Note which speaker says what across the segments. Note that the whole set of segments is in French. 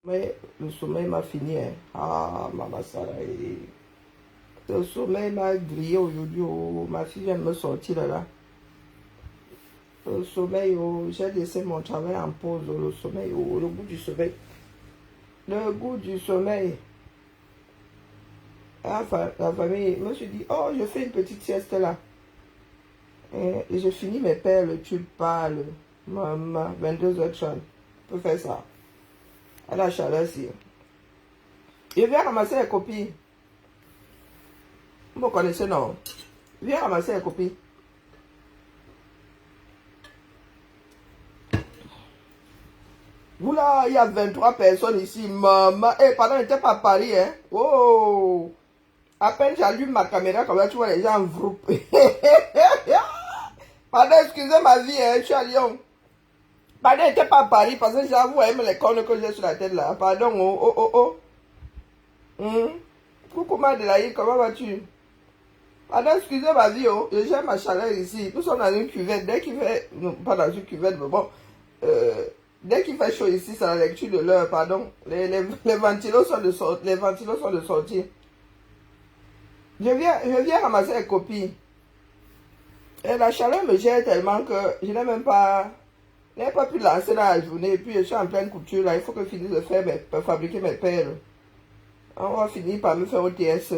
Speaker 1: Mais le sommeil m'a fini. Hein. Ah, maman Sarah. Le sommeil m'a grillé aujourd'hui. Oh, ma fille vient de me sortir là. Le sommeil, oh, j'ai laissé mon travail en pause. Oh, le sommeil, oh, le goût du sommeil. Le goût du sommeil. La famille, je me suis dit, oh, je fais une petite sieste là. Et je finis mes perles, tu parles. Maman, 22h30. Je peux faire ça. À la chaleur, si. Je viens ramasser les copies. Vous me connaissez, non? Viens ramasser les copies. Vous là, il y a 23 personnes ici. Maman, eh, pardon, n'était pas à Paris, hein? Oh! À peine j'allume ma caméra, comme là, tu vois les gens en groupe. Pardon, excusez ma vie, hein, je suis à Lyon. Pardon, n'était pas à Paris, parce que j'avoue, même les cornes que j'ai sur la tête là. Pardon, oh, oh, oh, oh. Coucou Madelaï, comment vas-tu? Pardon, excusez ma vie, oh. J'ai ma chaleur ici. Nous sommes dans une cuvette. Dès qu'il fait... Non, pas dans une cuvette, mais bon. Dès qu'il fait chaud ici, c'est la lecture de l'heure, pardon. Les ventilos sont de sortie. Les ventilos sont de sortie. Je viens ramasser les copies. Et la chaleur me gère tellement que je n'ai même pas... Je n'ai pas pu lancer dans la journée. Et puis je suis en pleine couture là. Il faut que je finisse de fabriquer mes perles. On va finir par me faire OTS.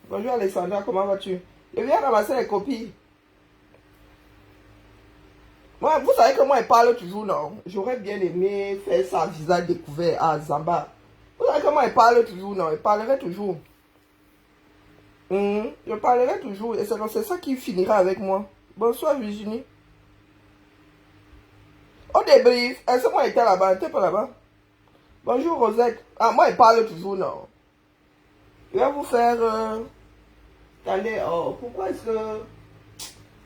Speaker 1: Bonjour Alexandra, comment vas-tu? Je viens ramasser les copies. Moi, vous savez que moi, je parle toujours, non? J'aurais bien aimé faire ça à visage découvert à Zamba. Vous savez que moi, je parle toujours, non? Je parlerai toujours. Je parlerai toujours. Et c'est ça qui finira avec moi. Bonsoir Virginie. Au débrief, est-ce que moi, j'étais là-bas? J'étais pas là-bas? Bonjour Rosette. Ah, moi, je parle toujours, non? Je vais vous faire... Attendez, oh, pourquoi est-ce que...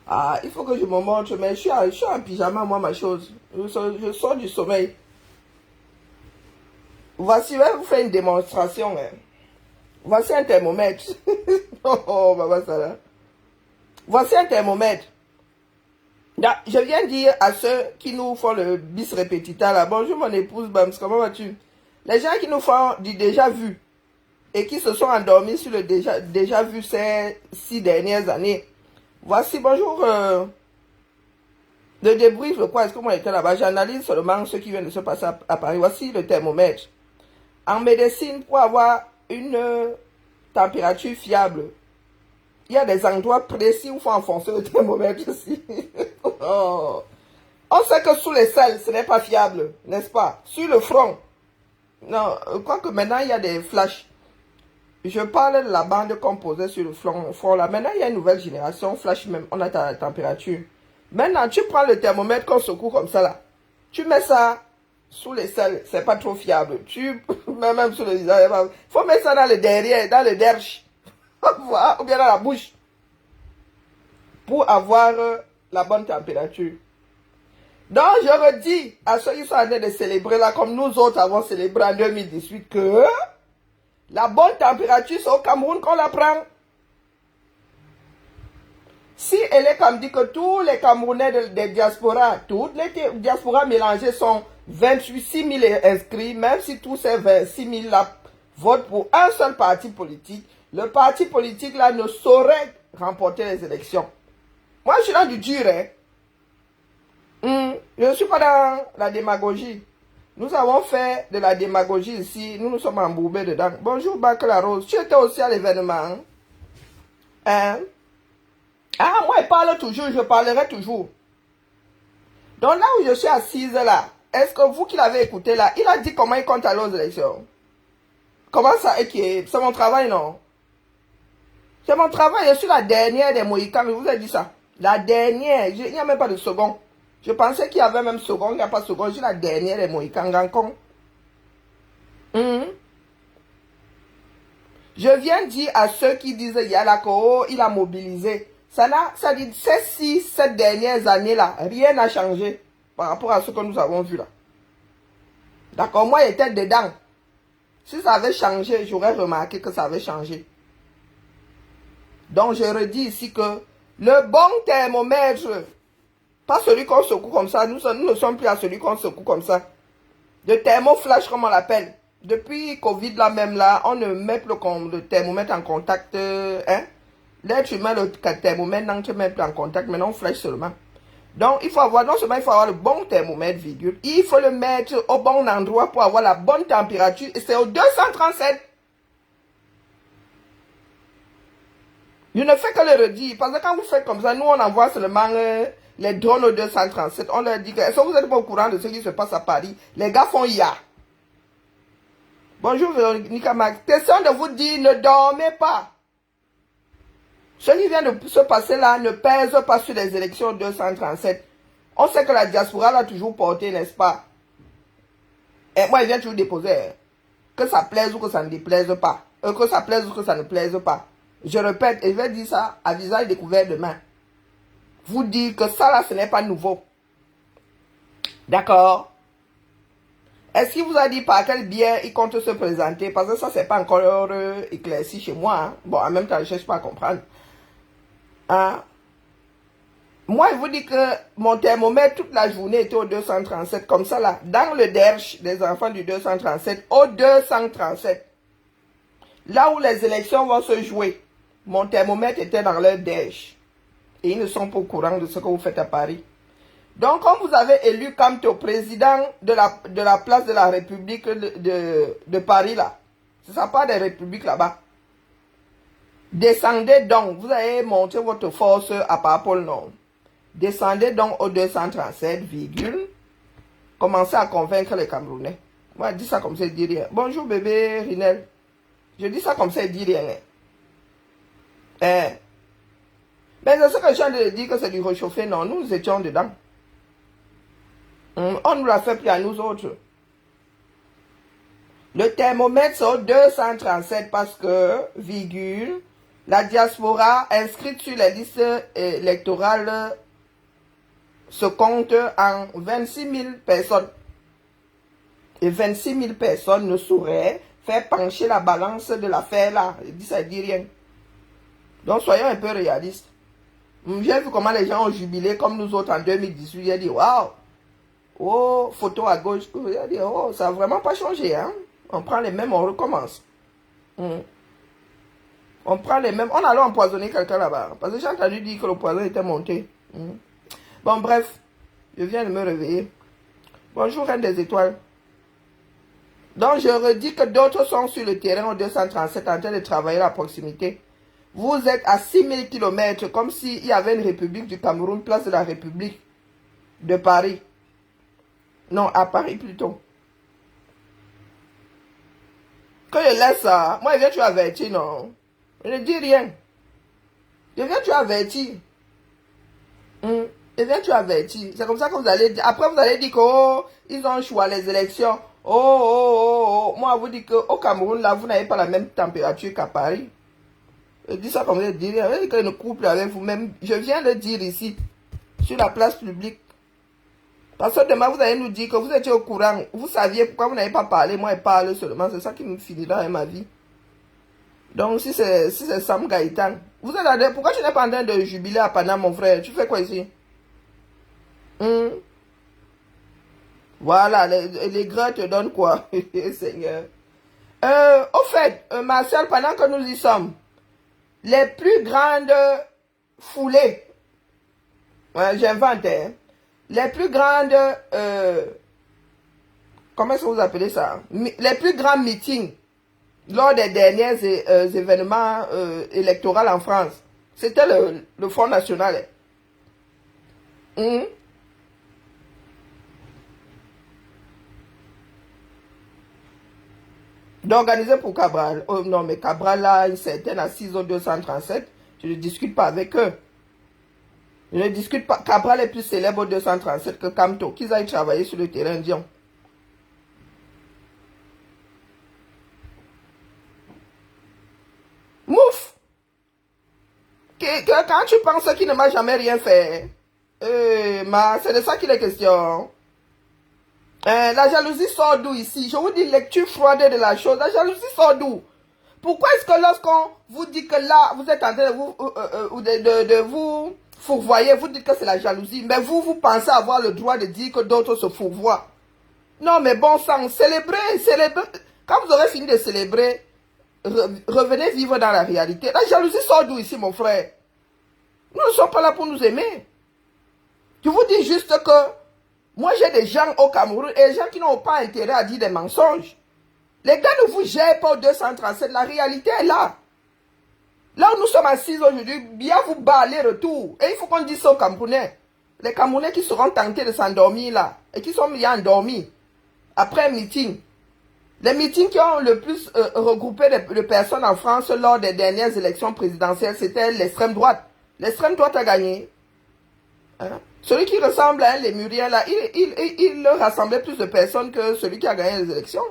Speaker 1: Ah, il faut que je me montre, mais je suis en pyjama, moi, ma chose. Je sors du sommeil. Voici, je vais vous faire une démonstration. Hein. Voici un thermomètre. Oh, maman, ça là. Voici un thermomètre. Je viens dire à ceux qui nous font le bis répétita là. Bonjour, mon épouse Bams, comment vas-tu? Les gens qui nous font du déjà vu et qui se sont endormis sur le déjà vu ces 6 dernières années. Voici, bonjour, le débrief, le quoi, est-ce que moi j'étais là-bas? J'analyse seulement ce qui vient de se passer à Paris. Voici le thermomètre. En médecine, pour avoir une température fiable, il y a des endroits précis où il faut enfoncer le thermomètre ici. Oh. On sait que sous les selles, ce n'est pas fiable, n'est-ce pas? Sur le front. Non, quoique maintenant, il y a des flashs. Je parle de la bande composée sur le front là. Maintenant, il y a une nouvelle génération, flash même, on a ta température. Maintenant, tu prends le thermomètre qu'on secoue comme ça là. Tu mets ça sous les selles, c'est pas trop fiable. Tu mets même sous le visage. Il faut mettre ça dans le derrière, dans le derche. Ou bien dans la bouche. Pour avoir la bonne température. Donc, je redis à ceux qui sont en train de célébrer là, comme nous autres avons célébré en 2018, que la bonne température, c'est au Cameroun qu'on la prend. Si elle est comme dit que tous les Camerounais des diasporas, toutes les diasporas mélangées sont 6 000 inscrits, même si tous ces 26 000 là votent pour un seul parti politique, le parti politique là ne saurait remporter les élections. Moi, je suis dans du dur, hein. Je ne suis pas dans la démagogie. Nous avons fait de la démagogie ici. Nous nous sommes embourbés dedans. Bonjour, Bacla Rose. Tu étais aussi à l'événement. Hein? Ah, moi, je parle toujours. Je parlerai toujours. Donc là où je suis assise là, est-ce que vous qui l'avez écouté là, il a dit comment il compte aller aux élections? Comment ça? C'est mon travail, non? C'est mon travail. Je suis la dernière des Mohicans. Je vous ai dit ça. La dernière. Il n'y a même pas de second. Je pensais qu'il y avait même second, il n'y a pas second. Je suis la dernière des Mohicans. Je viens dire à ceux qui disent Yalako, il a mobilisé. Ça dit, ces 7 dernières années-là, rien n'a changé par rapport à ce que nous avons vu là. D'accord, moi j'étais dedans. Si ça avait changé, j'aurais remarqué que ça avait changé. Donc je redis ici que le bon thermomètre, pas celui qu'on secoue comme ça. Nous ne sommes plus à celui qu'on secoue comme ça. Le thermoflash, comme on l'appelle. Depuis Covid là même là, on ne met plus le thermomètre en contact. Hein? L'être humain, le thermomètre n'entre même plus en contact, maintenant on flèche seulement. Donc il faut avoir, non seulement il faut avoir le bon thermomètre, virgule, il faut le mettre au bon endroit pour avoir la bonne température. Et c'est au 237. Je ne fais que le redire, parce que quand vous faites comme ça, nous on envoie seulement les drones au 237. On leur dit que, est-ce que vous êtes pas au courant de ce qui se passe à Paris? Les gars font IA. Bonjour Véronique Max. Question de vous dire, ne dormez pas. Ce qui vient de se passer là ne pèse pas sur les élections 237. On sait que la diaspora l'a toujours porté, n'est-ce pas? Et moi, il vient toujours déposer. Hein. Que ça plaise ou que ça ne déplaise pas. Que ça plaise ou que ça ne plaise pas. Je répète, et je vais dire ça à visage découvert demain. Vous dire que ça là, ce n'est pas nouveau. D'accord? Est-ce qu'il vous a dit par quel biais il compte se présenter? Parce que ça, c'est pas encore éclairci chez moi. Hein. Bon, en même temps, je ne cherche pas à comprendre. Hein? Moi, je vous dis que mon thermomètre, toute la journée, était au 237. Comme ça, là, dans le derche des enfants du 237, au 237. Là où les élections vont se jouer, mon thermomètre était dans leur derche. Et ils ne sont pas au courant de ce que vous faites à Paris. Donc, quand vous avez élu Camto président de la place de la République de Paris, là, c'est ça, pas des républiques là-bas. Descendez donc, vous avez montré votre force à Papol Nord. Descendez donc au 237, virgule. Commencez à convaincre les Camerounais. Moi, je dis ça comme ça, je dis rien. Bonjour bébé Rinel. Je dis ça comme ça, je dis rien. Mais c'est ce que je viens de dire que c'est du réchauffé. Non, nous étions dedans. On nous l'a fait plus à nous autres. Le thermomètre c'est au 237 parce que, virgule, la diaspora inscrite sur les listes électorales se compte en 26 000 personnes. Et 26 000 personnes ne sauraient faire pencher la balance de l'affaire là. Je dis ça, dit rien. Donc soyons un peu réalistes. J'ai vu comment les gens ont jubilé comme nous autres en 2018. J'ai dit, waouh! Oh, photo à gauche. J'ai dit, oh, ça n'a vraiment pas changé. Hein? On prend les mêmes, on recommence. On prend les mêmes. On allait empoisonner quelqu'un là-bas. Parce que j'ai entendu dire que le poison était monté. Bon, bref. Je viens de me réveiller. Bonjour, Reine des Étoiles. Donc, je redis que d'autres sont sur le terrain au 237 en train de travailler à proximité. Vous êtes à 6000 km, comme s'il y avait une République du Cameroun, place de la République de Paris. Non, à Paris plutôt. Que je laisse ça, moi je viens tu avertir, non. Je ne dis rien. Je viens tu avertir. Je viens tu avertir. C'est comme ça que vous allez dire. Après vous allez dire que oh, ils ont choisi les élections. Oh. Moi vous dis qu'au Cameroun, là, vous n'avez pas la même température qu'à Paris. Je dis ça comme je dis rien. Je dis que le couple avec vous-même. Je viens de dire ici, sur la place publique. Parce que demain, vous allez nous dire que vous étiez au courant. Vous saviez pourquoi vous n'avez pas parlé. Moi, je parle seulement. C'est ça qui me finira avec ma vie. Donc, si c'est Sam Gaïtan. Vous êtes là, pourquoi tu n'es pas en train de jubiler à Panama, mon frère? Tu fais quoi ici? Voilà, les gras te donnent quoi? Seigneur. Au fait, Marcel, pendant que nous y sommes, les plus grandes foulées, j'invente, hein, les plus grandes, comment est-ce que vous appelez ça? Les plus grands meetings lors des derniers événements électoraux en France, c'était le Front National. D'organiser pour Cabral. Oh non, mais Cabral là, une certaine assise au 237, je ne discute pas avec eux. Je ne discute pas. Cabral est plus célèbre au 237 que Camto. Qu'ils aillent travailler sur le terrain indien. Mouf! Quand tu penses qu'il ne m'a jamais rien fait, c'est de ça qu'il est question. La jalousie sort d'où ici? Je vous dis lecture froide de la chose. La jalousie sort d'où? Pourquoi est-ce que lorsqu'on vous dit que là, vous êtes en train de vous fourvoyer, vous dites que c'est la jalousie, mais vous pensez avoir le droit de dire que d'autres se fourvoient? Non, mais bon sang, célébrez. Quand vous aurez fini de célébrer, revenez vivre dans la réalité. La jalousie sort d'où ici, mon frère? Nous ne sommes pas là pour nous aimer. Je vous dis juste que moi, j'ai des gens au Cameroun et des gens qui n'ont pas intérêt à dire des mensonges. Les gars ne vous gèrent pas au 237. La réalité est là. Là où nous sommes assis aujourd'hui, bien vous bat aller-retour. Et il faut qu'on dise ça aux Camerounais. Les Camerounais qui seront tentés de s'endormir là, et qui sont bien endormis, après un meeting. Les meetings qui ont le plus regroupé de personnes en France lors des dernières élections présidentielles, c'était l'extrême droite. L'extrême droite a gagné. Hein? Celui qui ressemble à un lémurien là, il rassemblait plus de personnes que celui qui a gagné les élections.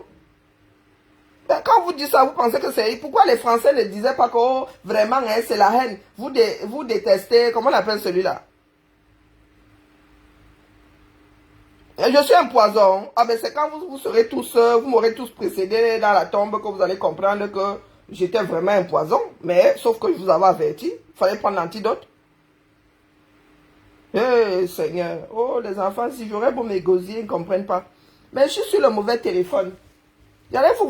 Speaker 1: Quand vous dites ça, vous pensez que c'est... Pourquoi les Français ne disaient pas que oh, vraiment, hein, c'est la haine. Vous détestez... Comment on appelle celui-là? Je suis un poison. Ah ben c'est quand vous serez tous... Vous m'aurez tous précédé dans la tombe que vous allez comprendre que j'étais vraiment un poison. Mais sauf que je vous avais averti. Il fallait prendre l'antidote. Eh Seigneur. Oh les enfants, si j'aurais beau m'égosier, ils ne comprennent pas. Mais je suis sur le mauvais téléphone. J'allais vous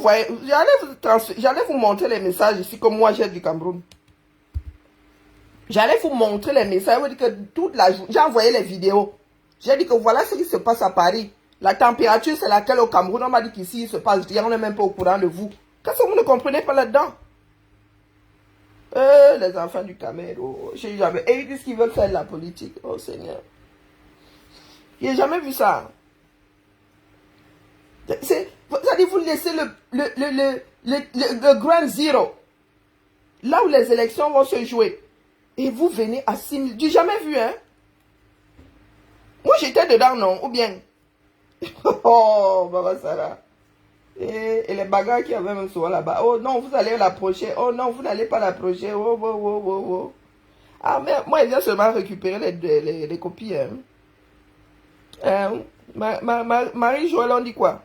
Speaker 1: montrer les messages ici comme moi j'ai du Cameroun. J'allais vous montrer les messages. Je vous dis que toute la journée, j'ai envoyé les vidéos. J'ai dit que voilà ce qui se passe à Paris. La température c'est laquelle au Cameroun. On m'a dit qu'ici il se passe rien. On n'est même pas au courant de vous. Qu'est-ce que vous ne comprenez pas là-dedans? Les enfants du Cameroun. Oh, et ils disent qu'ils veulent faire de la politique. Oh Seigneur. J'ai jamais vu ça. C'est-à-dire, vous laissez le Grand Zero, là où les élections vont se jouer, et vous venez à 6 000. J'ai jamais vu, hein? Moi, j'étais dedans, non? Ou bien? Oh, Baba Sarah. Et les bagarres qui avaient même souvent là-bas. Oh non, vous allez l'approcher. Oh non, vous n'allez pas l'approcher. Oh, oh, oh, oh, oh. Ah, mais moi, il vient seulement récupérer les copies. Hein? Marie-Joël, on dit quoi?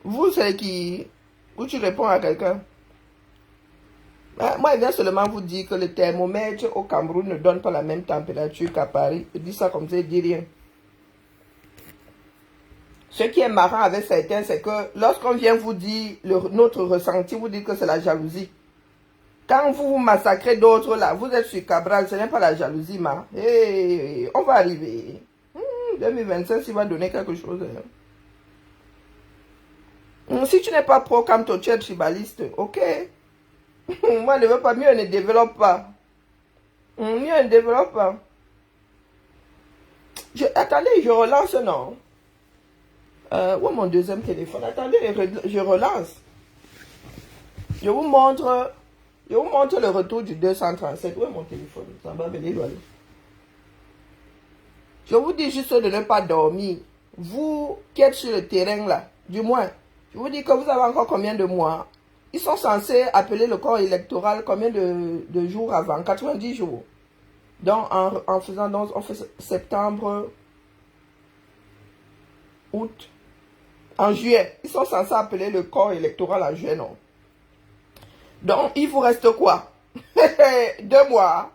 Speaker 1: Vous, c'est qui? Où tu réponds à quelqu'un? Moi, il vient seulement vous dire que le thermomètre au Cameroun ne donne pas la même température qu'à Paris. Je dis ça comme ça, il dit rien. Ce qui est marrant avec certains, c'est que lorsqu'on vient vous dire notre ressenti, vous dites que c'est la jalousie. Quand vous massacrez d'autres là, vous êtes sur Cabral, ce n'est pas la jalousie, ma. Hey, on va arriver. 2025, il va donner quelque chose. Si tu n'es pas pro comme toi, tu es tribaliste, ok. Moi, ne veux pas, mieux ne développe pas. Mieux ne développe pas. Attendez, je relance, non. Où est mon deuxième téléphone? Attendez, je relance. Je vous montre le retour du 237. Où est mon téléphone? Ça va venir, voilà. Je vous dis juste de ne pas dormir. Vous qui êtes sur le terrain là, du moins, je vous dis que vous avez encore combien de mois? Ils sont censés appeler le corps électoral combien de jours avant? 90 jours. Donc, en faisant, donc, on fait septembre, août, en juillet. Ils sont censés appeler le corps électoral en juillet, non? Donc, il vous reste quoi? 2 mois.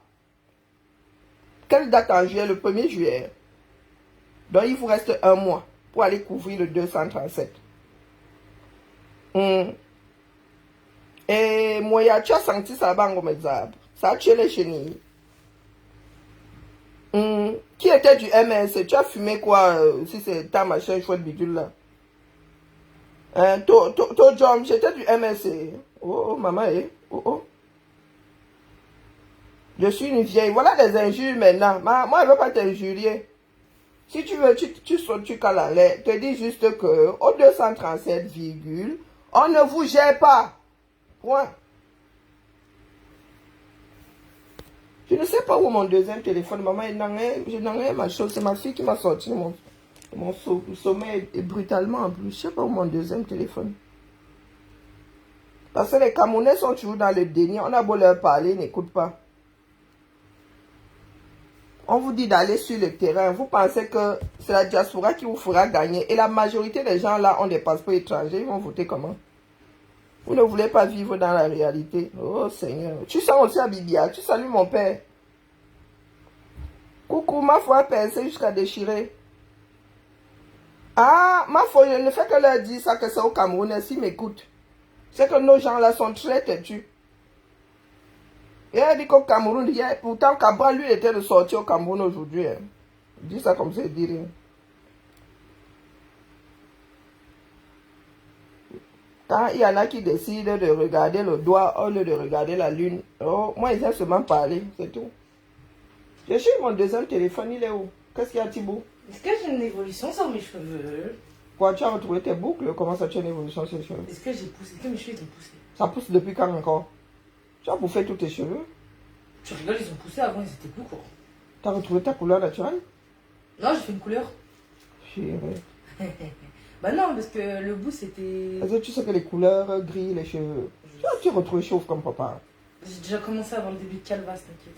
Speaker 1: Quelle date en juillet? Le 1er juillet. Donc, il vous reste 1 mois pour aller couvrir le 237. Et Moya, tu as senti ça bango mezab. Ça a tué les chenilles. Qui était du MS? Tu as fumé quoi? Si c'est ta machin chouette bidule là. To John, j'étais du MSC. Oh, maman, oh, oh. Je suis une vieille. Voilà les injures maintenant. Moi, je ne veux pas t'injurier. Si tu veux, tu sautes, tu cales à l'air. Te dis juste que au 237, on ne vous gère pas. Point. Je ne sais pas où mon deuxième téléphone. Maman, je n'en ai ma chose. C'est ma fille qui m'a sorti mon sommeil brutalement en plus. Je ne sais pas où mon deuxième téléphone. Parce que les Camerounais sont toujours dans le déni. On a beau leur parler, ils n'écoutent pas. On vous dit d'aller sur le terrain. Vous pensez que c'est la diaspora qui vous fera gagner. Et la majorité des gens là ont des passeports étrangers. Ils vont voter comment? Vous ne voulez pas vivre dans la réalité. Oh Seigneur. Tu sens aussi à Bibia. Tu salues mon père. Coucou, ma foi percée jusqu'à déchirer. Ah, ma foi, je ne fais que leur dire ça, que c'est au Cameroun, s'ils m'écoutent. C'est que nos gens là sont très têtus. Et elle dit qu'au Cameroun, pourtant Cabral, lui, était de sortir au Cameroun aujourd'hui. Hein. Je dis ça comme ça, il dit rien. Quand il y en a qui décident de regarder le doigt au lieu de regarder la lune, oh, moi, ils aiment seulement parler, c'est tout. Je suis mon deuxième téléphone, il est où? Qu'est-ce qu'il y a, Thibaut?
Speaker 2: Est-ce que j'ai une évolution sur mes cheveux?
Speaker 1: Quoi, tu as retrouvé tes boucles? Comment ça, tu as une évolution sur les cheveux?
Speaker 2: Est-ce que j'ai poussé? Est-ce que mes cheveux ils ont poussé?
Speaker 1: Ça pousse depuis quand encore? Tu as bouffé tous tes cheveux?
Speaker 2: Tu rigoles, ils ont poussé avant, ils étaient plus courts.
Speaker 1: Tu as retrouvé ta couleur naturelle?
Speaker 2: Non, j'ai fait une couleur.
Speaker 1: Chérie.
Speaker 2: Bah non, parce que le bout c'était...
Speaker 1: Est-ce que tu sais que les couleurs grillent les cheveux? Tu as retrouvé chauve comme papa.
Speaker 2: J'ai déjà commencé avant le début de Calvas, t'inquiète.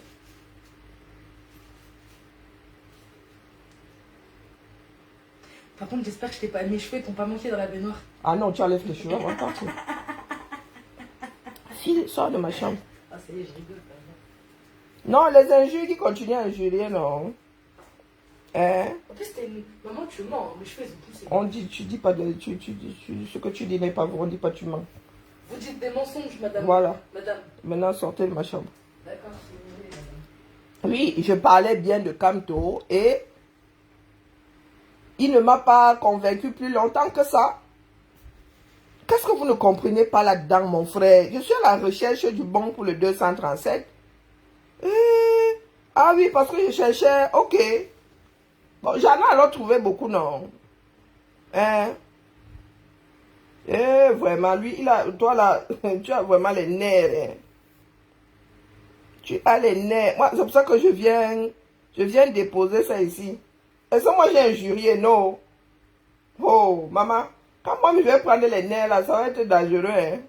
Speaker 2: Par contre, j'espère que mes cheveux t'ont pas manqué dans la baignoire.
Speaker 1: Ah non, tu enlèves les cheveux avant de partir. File, sors de ma chambre.
Speaker 2: Ah, ça y est, je rigole.
Speaker 1: Non, les injures qui continuent à injurier, non. Hein?
Speaker 2: En plus, maman, tu mens, mes cheveux ils ont poussé.
Speaker 1: On dit, tu dis pas de. Ce que tu dis n'est pas vrai, on dit pas tu mens.
Speaker 2: Vous dites des mensonges, madame.
Speaker 1: Voilà.
Speaker 2: Madame.
Speaker 1: Maintenant, sortez de ma chambre.
Speaker 2: D'accord, si vous voulez, madame.
Speaker 1: Oui, je parlais bien de Camto et il ne m'a pas convaincu plus longtemps que ça. Qu'est-ce que vous ne comprenez pas là-dedans, mon frère? Je suis à la recherche du bon pour le 237. Ah oui, parce que je cherchais, ok. Bon, j'en ai alors trouvé beaucoup, non? Hein? Vraiment, lui, toi là, tu as vraiment les nerfs. Hein? Tu as les nerfs. Moi, c'est pour ça que je viens déposer ça ici. Est-ce que moi j'ai injurié? Non. Oh, maman, quand moi je vais prendre les nerfs là, ça va être dangereux. Hein?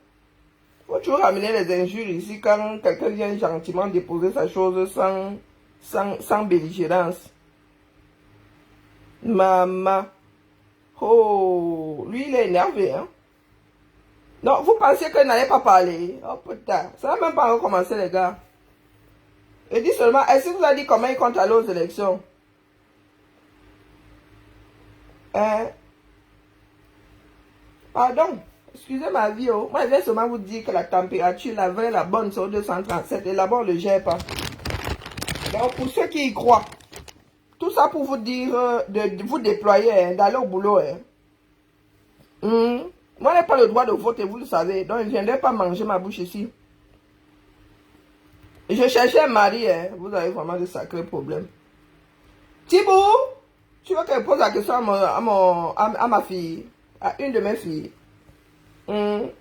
Speaker 1: Faut toujours ramener les injures ici quand quelqu'un vient gentiment déposer sa chose sans belligérance. Maman. Oh, lui il est énervé. Hein? Non, vous pensiez que n'allait pas parler. Oh putain, ça n'a même pas encore commencé les gars. Il dit seulement, est-ce que vous avez dit comment il compte aller aux élections? Hein? Pardon, excusez ma vie. Oh. Moi, je vais seulement vous dire que la température, la vraie, la bonne, c'est au 237. Et là-bas, on ne le gère pas. Donc, pour ceux qui y croient, tout ça pour vous dire de vous déployer, hein, d'aller au boulot. Hein. Moi, je n'ai pas le droit de voter, vous le savez. Donc, je ne viendrai pas manger ma bouche ici. Je cherchais un mari. Hein. Vous avez vraiment de sacrés problèmes. Thibaut, tu veux qu'elle pose la question à ma fille, à une de mes filles. Vous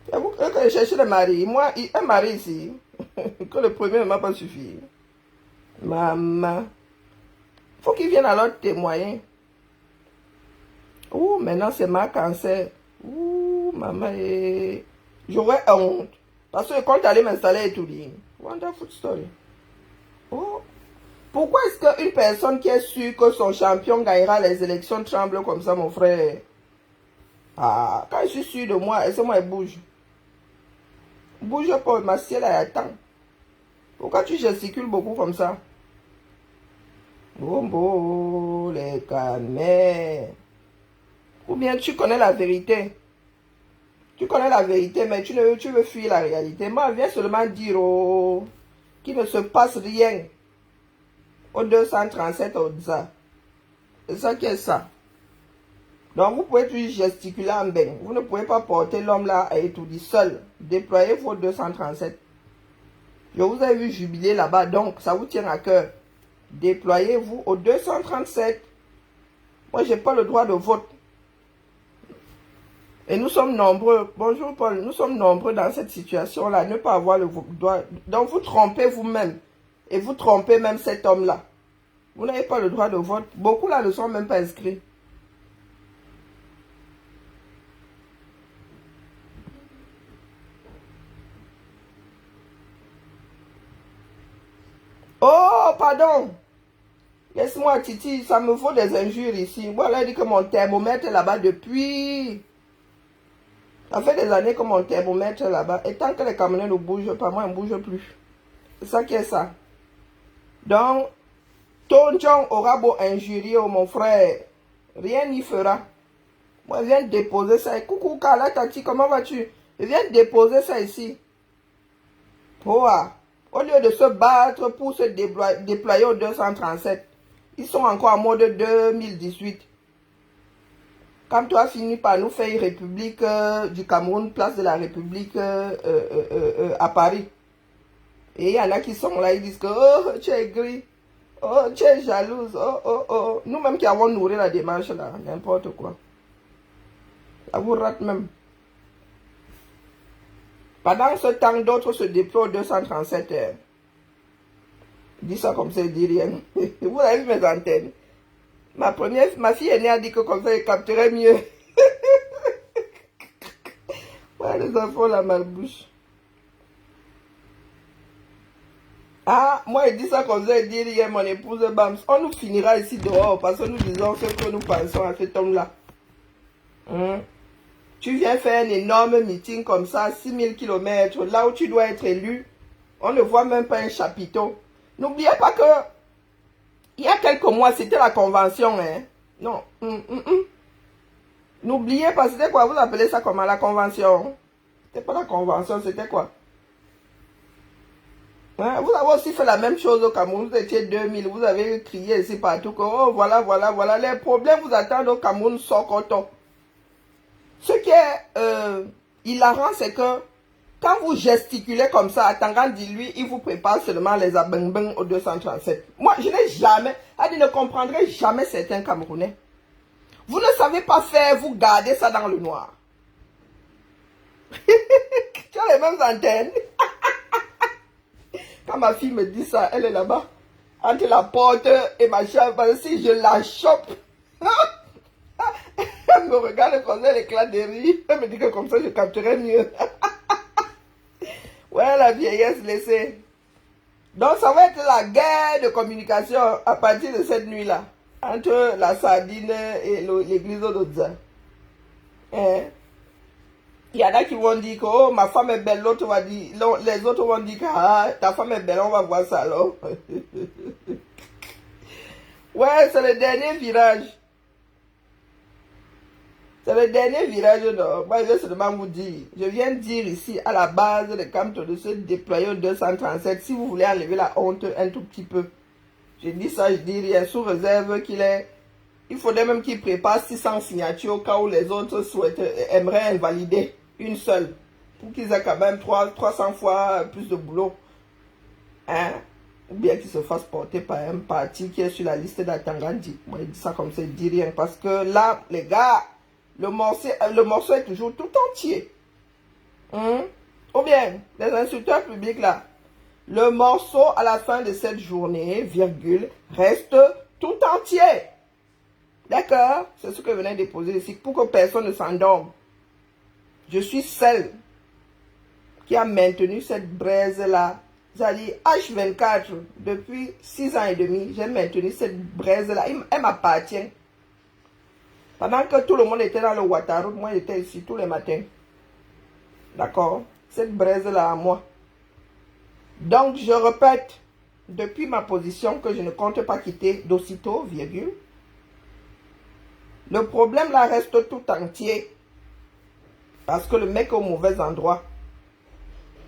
Speaker 1: que je cherche le mari. Moi, un mari ici. Que le premier ne m'a pas suffi. Maman. Faut qu'il vienne alors témoigner. Ouh, maintenant c'est ma cancer. Ouh, maman. J'aurais honte. Parce que quand tu allais m'installer et tout dit. Wonderful story. Oh. Pourquoi est-ce qu'une personne qui est sûre que son champion gagnera les élections tremble comme ça, mon frère? Ah, quand je suis sûr de moi, laisse-moi elle bouge. Bouge pas, ma ciel elle attend. Pourquoi tu gesticules beaucoup comme ça? Bombo, les camés. Ou bien tu connais la vérité. Tu connais la vérité, mais tu veux fuir la réalité. Moi, viens seulement dire qu'il ne se passe rien. Au 237 au ça. C'est ça qui est ça. Donc vous pouvez toujours gesticuler en bain. Vous ne pouvez pas porter l'homme là à étourdir seul. Déployez vos 237. Je vous ai vu jubiler là-bas, donc ça vous tient à cœur. Déployez-vous au 237. Moi, j'ai pas le droit de vote. Et nous sommes nombreux. Bonjour Paul, nous sommes nombreux dans cette situation-là. Ne pas avoir le droit. Donc vous trompez vous-même. Et vous trompez même cet homme-là. Vous n'avez pas le droit de vote. Beaucoup là ne sont même pas inscrits. Oh, pardon. Laisse-moi, Titi, ça me faut des injures ici. Moi, là, dit que mon thermomètre est là-bas depuis... Ça fait des années que mon thermomètre est là-bas. Et tant que les camions ne bougent pas, moi, je ne bouge plus. C'est ça qui est ça. Donc, Tonjon aura beau injurier, mon frère. Rien n'y fera. Moi, je viens déposer ça. Coucou, Carla, Tati, comment vas-tu? Je viens déposer ça ici. Oh, ah. Au lieu de se battre pour se déployer au 237, ils sont encore en mode 2018. Quand tu as fini par nous faire une république du Cameroun, place de la République à Paris. Et il y en a qui sont là, ils disent que oh, tu es gris, oh, tu es jalouse, oh, oh, oh. Nous-mêmes qui avons nourri la démarche là, n'importe quoi. Ça vous rate même. Pendant ce temps, d'autres se déploient au 237 heures. Dis ça comme ça, il dit rien. Vous avez vu mes antennes. Ma fille aînée a dit que comme ça, il capterait mieux. Ouais, les enfants, la malbouche. Ah, moi, il dit ça comme ça, il dit rien, mon épouse Bams. On nous finira ici dehors parce que nous disons ce que nous pensons à cet homme-là. Tu viens faire un énorme meeting comme ça, 6000 km, là où tu dois être élu. On ne voit même pas un chapiteau. N'oubliez pas que il y a quelques mois, c'était la convention. Hein? Non. N'oubliez pas, c'était quoi? Vous appelez ça comment? La convention? C'était pas la convention, c'était quoi? Hein? Vous avez aussi fait la même chose au Cameroun. Vous étiez 2000, vous avez crié ici partout que, oh, voilà, voilà, voilà. Les problèmes vous attendent au Cameroun, Sokoto. Ce qui est hilarant, c'est que quand vous gesticulez comme ça, Tangandi, lui, il vous prépare seulement les abeng au 237. Moi, je n'ai jamais, je ne comprendrai jamais certains Camerounais. Vous ne savez pas faire, vous gardez ça dans le noir. Tu as les mêmes antennes. Quand ma fille me dit ça, elle est là-bas, entre la porte et ma chambre, si je la chope, elle me regarde comme ça, l'éclat de rire. Elle me dit que comme ça, je capterai mieux. Ouais, la vieillesse laissée. Donc, ça va être la guerre de communication à partir de cette nuit-là. Entre la sardine et l'église d'Odza. Hein? Il y en a qui vont dire que oh, ma femme est belle, l'autre va dire, les autres vont dire que ah, ta femme est belle, on va voir ça alors. Ouais, c'est le dernier virage. C'est le dernier virage, non. Moi, je vais seulement vous dire. Je viens de dire ici, à la base, le Camto de se déployer au 237, si vous voulez enlever la honte un tout petit peu. Je dis ça, je dis rien, sous réserve qu'il est. Il faudrait même qu'il prépare 600 signatures au cas où les autres aimeraient invalider une seule. Pour qu'ils aient quand même 300 fois plus de boulot. Hein? Ou bien qu'ils se fassent porter par un parti qui est sur la liste d'Atangandi. Moi, je dis ça comme ça, je dis rien. Parce que là, les gars, le morceau est toujours tout entier. Ou bien, les insulteurs publics là, le morceau à la fin de cette journée, virgule, reste tout entier. D'accord? C'est ce que je venais de déposer ici pour que personne ne s'endorme. Je suis celle qui a maintenu cette braise-là. C'est-à-dire H24, depuis 6 ans et demi, j'ai maintenu cette braise-là. Elle m'appartient. Pendant que tout le monde était dans le Ouattara, moi j'étais ici tous les matins. D'accord? Cette braise-là à moi. Donc je répète, depuis ma position que je ne compte pas quitter d'aussitôt, virgule. Le problème là reste tout entier. Parce que le mec est au mauvais endroit.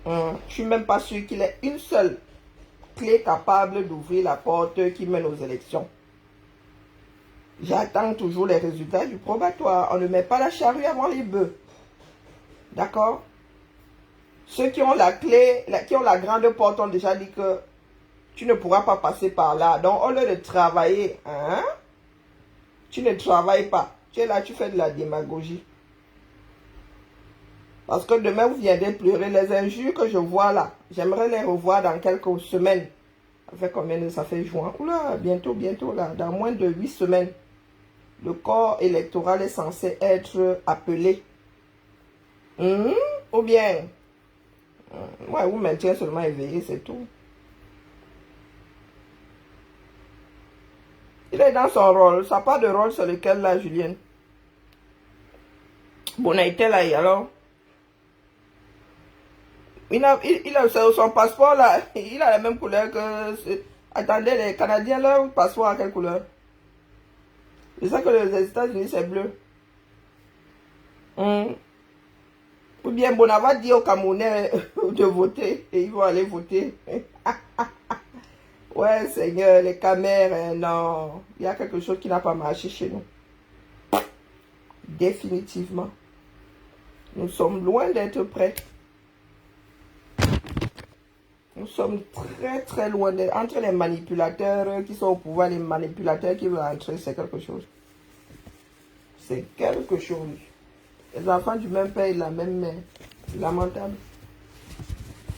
Speaker 1: Je ne suis même pas sûr qu'il ait une seule clé capable d'ouvrir la porte qui mène aux élections. J'attends toujours les résultats du probatoire. On ne met pas la charrue avant les bœufs. D'accord? Ceux qui ont la clé, qui ont la grande porte ont déjà dit que tu ne pourras pas passer par là. Donc, au lieu de travailler, hein, tu ne travailles pas. Tu es là, tu fais de la démagogie. Parce que demain, vous viendrez pleurer les injures que je vois là. J'aimerais les revoir dans quelques semaines. Ça fait combien de ça fait juin? Oula, bientôt là. Dans moins de 8 semaines. Le corps électoral est censé être appelé. Ou bien, ouais, vous maintenez seulement éveillé, c'est tout. Il est dans son rôle. Ça n'a pas de rôle sur lequel là, Julienne. Bonaïté là, et alors? Il a son passeport là, il a la même couleur que... Attendez, les Canadiens, leur passeport à quelle couleur? C'est ça que les États-Unis, c'est bleu. Ou bien Bonava dit aux Camerounais de voter et ils vont aller voter. Ouais, Seigneur, les caméras, non. Il y a quelque chose qui n'a pas marché chez nous. Définitivement. Nous sommes loin d'être prêts. Nous sommes très très loin d'être... Entre les manipulateurs qui sont au pouvoir, les manipulateurs qui veulent entrer, c'est quelque chose. C'est quelque chose. Les enfants du même père et de la même mère. Lamentable.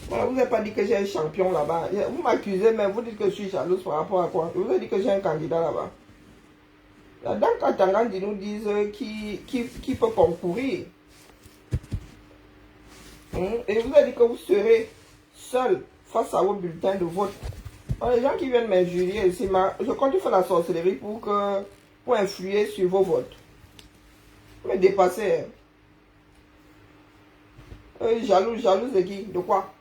Speaker 1: Moi, vous n'avez pas dit que j'ai un champion là-bas. Vous m'accusez, mais vous dites que je suis jalouse par rapport à quoi? Je vous ai dit que j'ai un candidat là-bas. Dans Katanga, ils nous disent qui peut concourir. Et vous avez dit que vous serez seul face à vos bulletins de vote. Alors, les gens qui viennent m'injurier ici, je compte faire la sorcellerie pour influer sur vos votes. Vous me dépassez. Jalouse de qui? De quoi?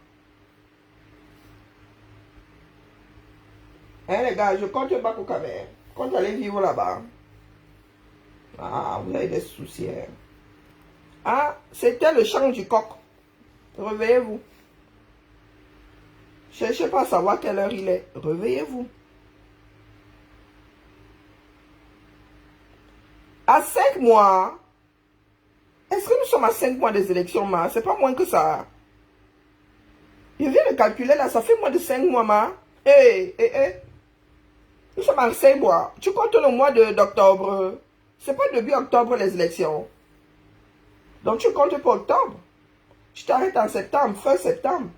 Speaker 1: Hein, les gars, je compte pas au Cameroun. Je compte aller vivre là-bas. Ah, vous avez des soucis. Hein. Ah, c'était le chant du coq. Réveillez-vous. Cherchez pas à savoir quelle heure il est. Réveillez-vous. À 5 mois, est-ce que nous sommes à 5 mois des élections, ma? C'est pas moins que ça. Je viens de calculer là, ça fait moins de 5 mois, ma. Nous sommes à 5 mois. Tu comptes le mois d'octobre. C'est pas début octobre les élections. Donc tu comptes pour octobre. Tu t'arrêtes en septembre, fin septembre.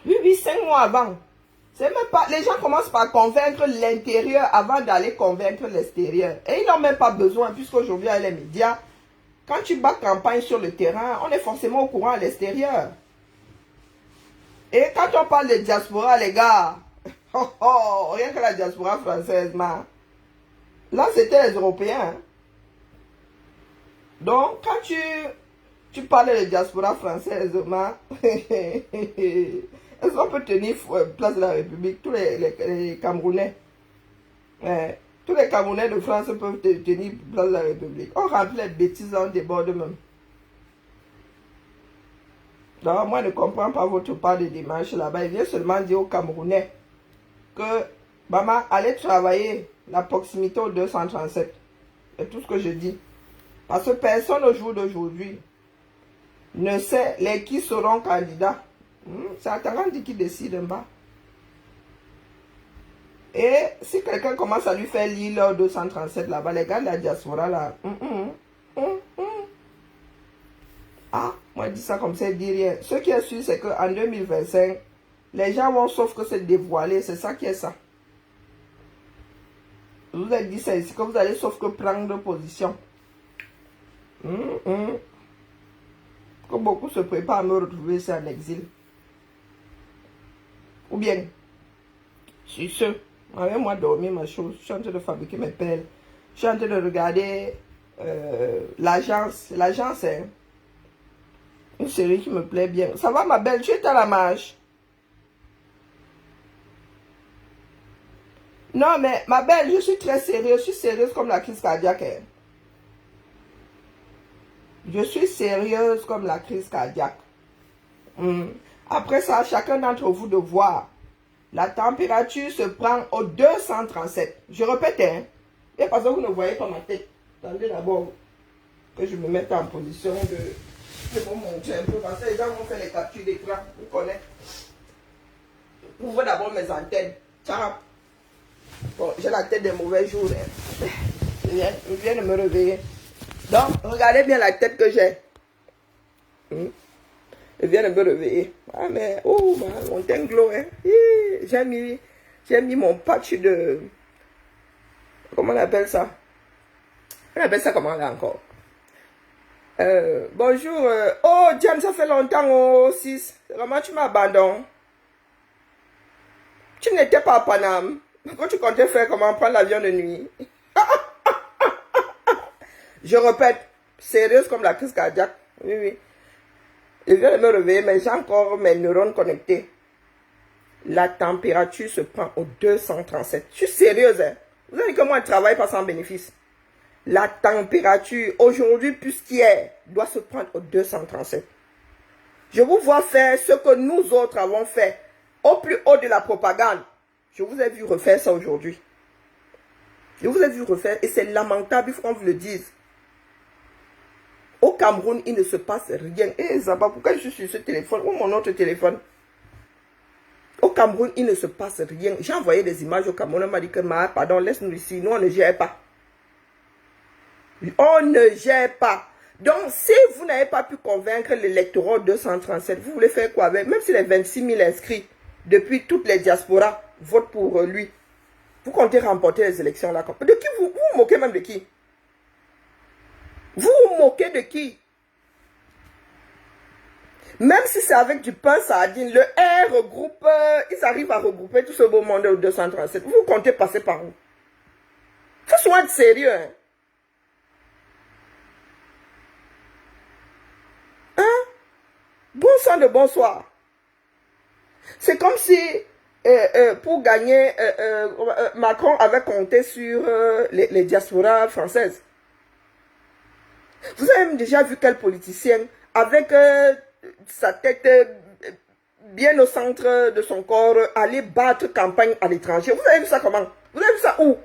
Speaker 1: Oui, 5 mois avant. C'est même pas. Les gens commencent par convaincre l'intérieur avant d'aller convaincre l'extérieur. Et ils n'ont même pas besoin, puisqu'aujourd'hui, avec les médias, quand tu bats campagne sur le terrain, on est forcément au courant à l'extérieur. Et quand on parle de diaspora, les gars, rien que la diaspora française, là, c'était les Européens. Donc, quand tu parles de diaspora française, est-ce qu'on peut tenir place de la République? Tous les Camerounais. Tous les Camerounais de France peuvent tenir place de la République. On remplit les bêtises, on déborde même. Donc, moi, je ne comprends pas votre part de démarche là-bas. Il vient seulement dire aux Camerounais que, maman, allez travailler la proximité au 237. C'est tout ce que je dis. Parce que personne au jour d'aujourd'hui ne sait qui seront candidats. C'est Atangandi qui décide en bas. Et si quelqu'un commence à lui faire lire le 237 là-bas, les gars de la diaspora là, ah, moi je dis ça comme ça, je dis rien. Ce qui est sûr, c'est qu'en 2025, les gens vont sauf que se dévoiler, c'est ça qui est ça. Je vous ai dit ça ici, que vous allez sauf que prendre position. Que beaucoup se préparent à me retrouver ici en exil. Ou bien, sur ce, moi dormir ma chose, je suis en train de fabriquer mes pelles. Je suis en train de regarder l'agence. L'agence, c'est une série qui me plaît bien. Ça va ma belle, tu es à la marche. Non mais ma belle, je suis très sérieuse. Je suis sérieuse comme la crise cardiaque. Hein. Je suis sérieuse comme la crise cardiaque. Après ça, chacun d'entre vous de voir. La température se prend au 237. Je répète, hein. Et parce que vous ne voyez pas ma tête. Attendez d'abord que je me mette en position de vous montrer un peu. Parce que les gens vont faire les captures d'écran. Vous connaissez. Vous voyez d'abord mes antennes. Ciao. Bon, j'ai la tête des mauvais jours. Hein. Je viens de me réveiller. Donc, regardez bien la tête que j'ai. Je viens de me réveiller. Ah, mais, oh, mon teint glow, hein. J'ai mis mon patch de... Comment on appelle ça? On appelle ça comment là encore? Bonjour. Oh, Diane, ça fait longtemps, oh, 6. Vraiment, tu m'abandonnes. Tu n'étais pas à Paname. Quand tu comptais faire comment prendre l'avion de nuit? Je répète, sérieuse comme la crise cardiaque. Oui, oui. Je viens de me réveiller, mais j'ai encore mes neurones connectés. La température se prend au 237. Je suis sérieuse, hein. Vous avez dit que moi, je ne travaille pas sans bénéfice. La température, aujourd'hui, plus qu'hier, doit se prendre au 237. Je vous vois faire ce que nous autres avons fait au plus haut de la propagande. Je vous ai vu refaire ça aujourd'hui. Je vous ai vu refaire et c'est lamentable, il faut qu'on vous le dise. Au Cameroun, il ne se passe rien. Eh Zaba, pourquoi je suis sur ce téléphone? Où mon autre téléphone? Au Cameroun, il ne se passe rien. J'ai envoyé des images au Cameroun. On m'a dit que, pardon, laisse-nous ici. Nous, on ne gère pas. On ne gère pas. Donc, si vous n'avez pas pu convaincre l'électorat 237, vous voulez faire quoi avec? Même si les 26 000 inscrits depuis toutes les diasporas votent pour lui, vous comptez remporter les élections là. De qui vous vous moquez même de qui? Vous vous moquez de qui? Même si c'est avec du pain sardine, le R regroupe, ils arrivent à regrouper tout ce beau monde au 237. Vous comptez passer par où? Il faut souvent être sérieux. Hein? Bon sang de bonsoir. C'est comme si, pour gagner, Macron avait compté sur les diasporas françaises. Vous avez même déjà vu quel politicien, avec sa tête bien au centre de son corps, aller battre campagne à l'étranger? Vous avez vu ça comment? Vous avez vu ça où?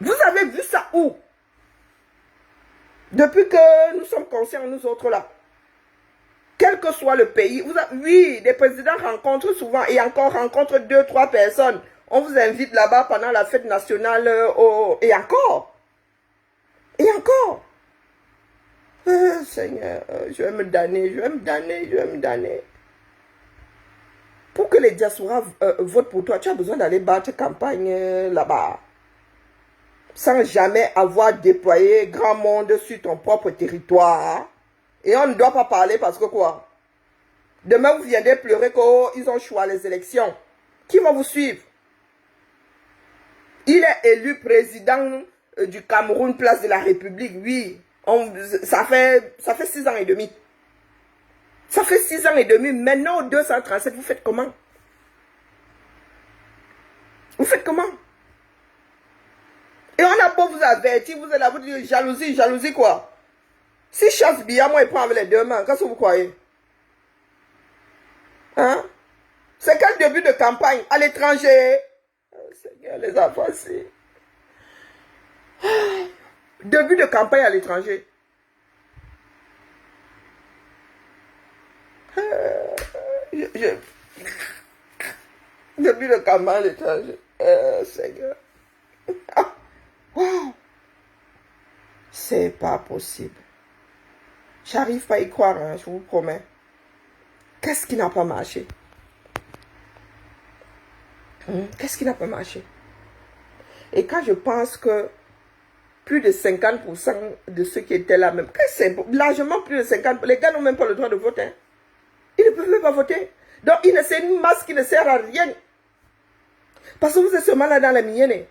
Speaker 1: Vous avez vu ça où? Depuis que nous sommes conscients, nous autres là, quel que soit le pays, oui, les présidents rencontrent souvent et encore rencontrent 2-3 personnes. On vous invite là-bas pendant la fête nationale et encore. Et encore. Seigneur, je vais me damner, je vais me damner, je vais me damner. Pour que les diasporas votent pour toi, tu as besoin d'aller battre campagne là-bas. Sans jamais avoir déployé grand monde sur ton propre territoire. Et on ne doit pas parler parce que quoi? Demain, vous viendrez pleurer qu'ils ont choisi les élections. Qui va vous suivre? Il est élu président du Cameroun, place de la République, oui. Ça fait 6 ans et demi. Ça fait 6 ans et demi. Maintenant, au 237, vous faites comment? Vous faites comment? Et on a beau vous avertir, vous êtes là, vous dites jalousie, jalousie quoi? Si chasse bien, moi, il prend avec les deux mains, qu'est-ce que vous croyez? Hein? C'est quel début de campagne? À l'étranger? Oh, Seigneur, les enfants, c'est... Début de campagne à l'étranger. Début de campagne à l'étranger. Seigneur. Wow. C'est pas possible. J'arrive pas à y croire, hein, je vous promets. Qu'est-ce qui n'a pas marché? Qu'est-ce qui n'a pas marché? Et quand je pense que plus de 50% de ceux qui étaient là même, largement plus de 50%, les gars n'ont même pas le droit de voter. Hein. Ils ne peuvent même pas voter. Donc, c'est une masse qui ne sert à rien. Parce que vous êtes seulement là dans la mienne.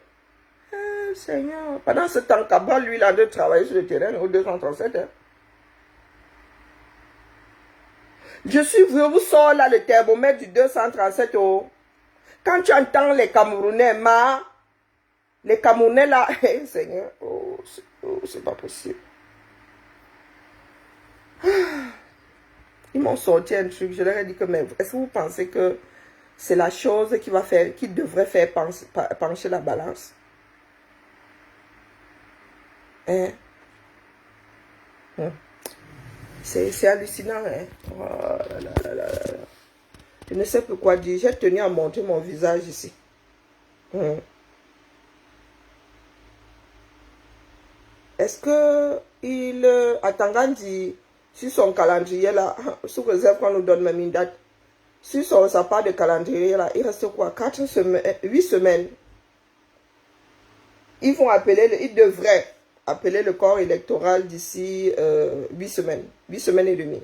Speaker 1: Seigneur, pendant ce temps, Kabal, lui, il a de travailler sur le terrain au 237. Hein. Je vous sors là le thermomètre du 237. Oh. Quand tu entends les Camerounais, les Camerounais là, Seigneur, c'est pas possible. Ils m'ont sorti un truc, je leur ai dit que, mais est-ce que vous pensez que c'est la chose qui devrait faire pencher la balance? Hein? C'est hallucinant, hein? Oh là là là là là. Je ne sais plus quoi dire. J'ai tenu à montrer mon visage ici. Est-ce que à Tangandi, sur son calendrier là, sous réserve qu'on nous donne même une date, sur sa part de calendrier là, il reste quoi? 4 semaines, 8 semaines. Ils devraient appeler le corps électoral d'ici 8 semaines. 8 semaines et demie.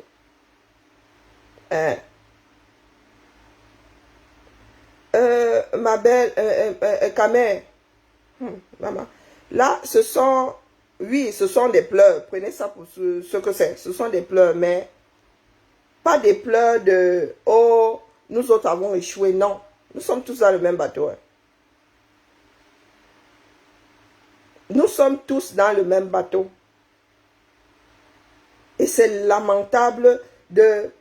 Speaker 1: Ma belle Kamer, maman. Là, ce sont des pleurs. Prenez ça pour ce que c'est. Ce sont des pleurs, mais pas des pleurs de « Oh, nous autres avons échoué ». Non. Nous sommes tous dans le même bateau. Hein. Nous sommes tous dans le même bateau. Et c'est lamentable de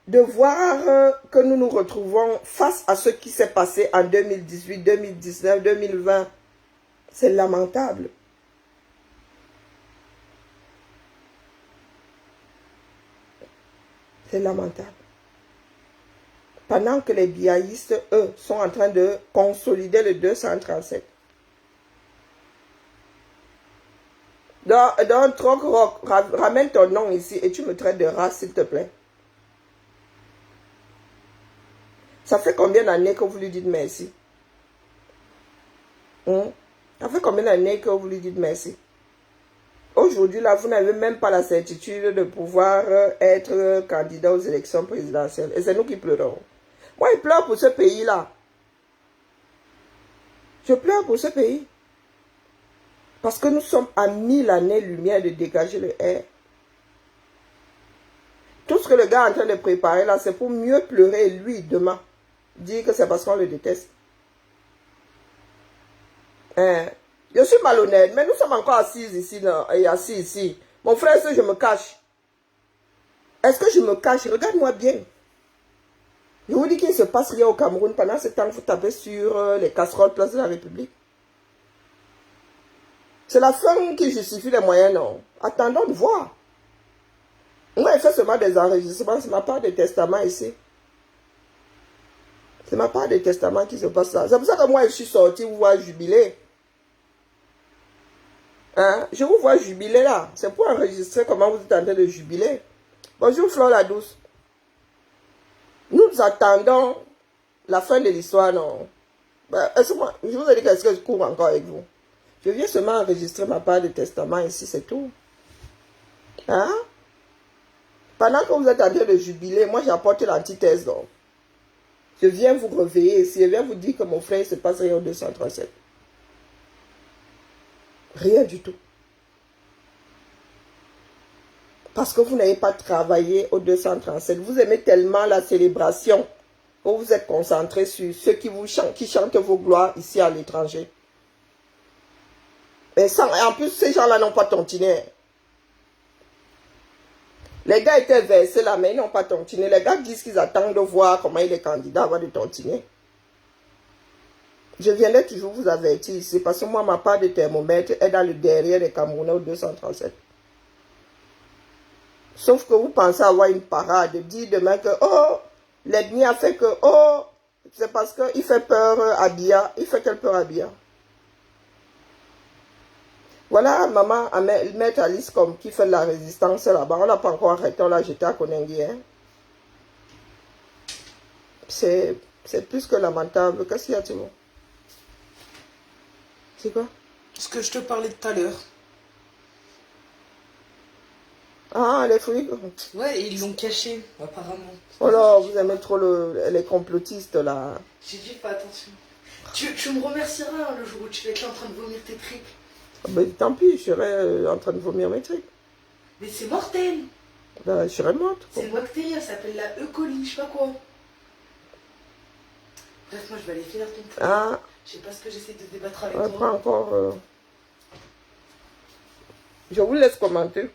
Speaker 1: voir que nous nous retrouvons face à ce qui s'est passé en 2018, 2019, 2020. C'est lamentable. C'est lamentable. Pendant que les biaïstes, eux, sont en train de consolider le 237. Dans Troc Rock, ramène ton nom ici et tu me traites de race, s'il te plaît. Ça fait combien d'années que vous lui dites merci? Ça fait combien d'années que vous lui dites merci? Aujourd'hui, là, vous n'avez même pas la certitude de pouvoir être candidat aux élections présidentielles. Et c'est nous qui pleurons. Moi, je pleure pour ce pays-là. Je pleure pour ce pays. Parce que nous sommes à 1000 années-lumière de dégager le air. Tout ce que le gars est en train de préparer là, c'est pour mieux pleurer lui demain. Dire que c'est parce qu'on le déteste. Je suis malhonnête, mais nous sommes encore assis ici et assis ici. Mon frère, est-ce que je me cache? Est-ce que je me cache? Regarde-moi bien. Je vous dis qu'il se passe rien au Cameroun pendant ce temps que vous tapez sur les casseroles place de la République. C'est la fin qui justifie les moyens, non? Attendons de voir. Moi, je fais seulement des enregistrements, c'est ma part de testament ici. C'est ma part de testament qui se passe là. C'est pour ça que moi, je suis sorti vous voir jubiler. Hein? Je vous vois jubiler là. C'est pour enregistrer comment vous êtes en train de jubiler. Bonjour Flore la douce. Nous attendons la fin de l'histoire, non? Moi, je vous ai dit qu'est-ce que je cours encore avec vous. Je viens seulement enregistrer ma part de testament ici, c'est tout. Hein? Pendant que vous êtes en train de jubiler, moi j'apporte l'antithèse, donc. Je viens vous réveiller ici, je viens vous dire que mon frère ne se passe rien au 237. Rien du tout. Parce que vous n'avez pas travaillé au 237. Vous aimez tellement la célébration que vous êtes concentré sur ceux qui chantent vos gloires ici à l'étranger. Et en plus, ces gens-là n'ont pas tontiné. Les gars étaient versés là, mais ils n'ont pas tontiné. Les gars disent qu'ils attendent de voir comment il est candidat avant de tontiner. Je viendrai toujours vous avertir ici, parce que moi, ma part de thermomètre est dans le derrière des Camerounais au 237. Sauf que vous pensez avoir une parade, de dire demain que, oh, l'ennemi a fait que, oh, c'est parce qu'il fait peur à Bia. Il fait quelle peur à Bia? Voilà, maman, Maître Alice comme qui fait de la résistance là-bas. On n'a pas encore arrêté, on l'a jeté à Konengi. Hein? C'est plus que lamentable. Qu'est-ce qu'il y a, Timo? C'est quoi?
Speaker 2: Ce que je te parlais tout à l'heure.
Speaker 1: Ah, les fruits.
Speaker 2: Ouais, et ils l'ont caché, apparemment.
Speaker 1: Oh là, vous aimez trop les complotistes, là.
Speaker 2: J'ai dit, fais attention. Tu me remercieras hein, le jour où tu vas être là en train de vomir tes tripes.
Speaker 1: Ben, tant pis, je serais en train de vomir mes tripes.
Speaker 2: Mais c'est mortel.
Speaker 1: Ben, je serais morte.
Speaker 2: C'est une bactérie, elle s'appelle la E. coli, je sais pas quoi. Bref, moi je vais aller finir ton truc.
Speaker 1: Ah.
Speaker 2: Je sais pas ce que j'essaie de débattre avec
Speaker 1: On
Speaker 2: toi.
Speaker 1: prend encore. Je vous laisse commenter.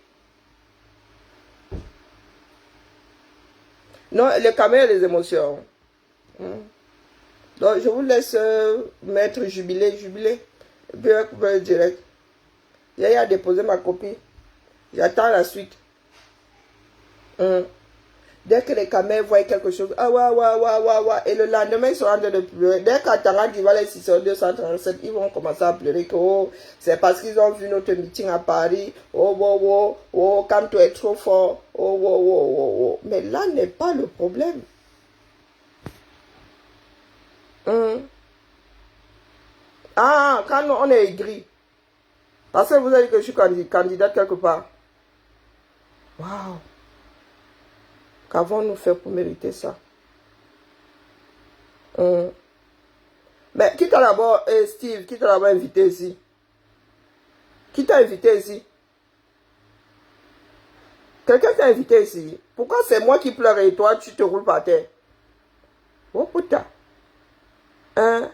Speaker 1: Non, le caméra des émotions. Donc, je vous laisse mettre jubilé. Et puis, couper direct. Yaya a déposé ma copie. J'attends la suite. Dès que les caméras voient quelque chose, ah ouais. Et le lendemain, ils sont en train de pleurer. Dès qu'Atara dit, voilà, si c'est 237, ils vont commencer à pleurer que, oh, c'est parce qu'ils ont vu notre meeting à Paris. Oh, quand tu es trop fort. Oh. Mais là n'est pas le problème. Ah, quand on est aigri. Parce que vous avez dit que je suis candidate quelque part. Waouh. Qu'avons-nous fait pour mériter ça? Mais qui t'a d'abord, Steve, qui t'a d'abord invité ici? Qui t'a invité ici? Quelqu'un t'a invité ici? Pourquoi c'est moi qui pleure et toi, tu te roules par terre? Oh putain. Hein?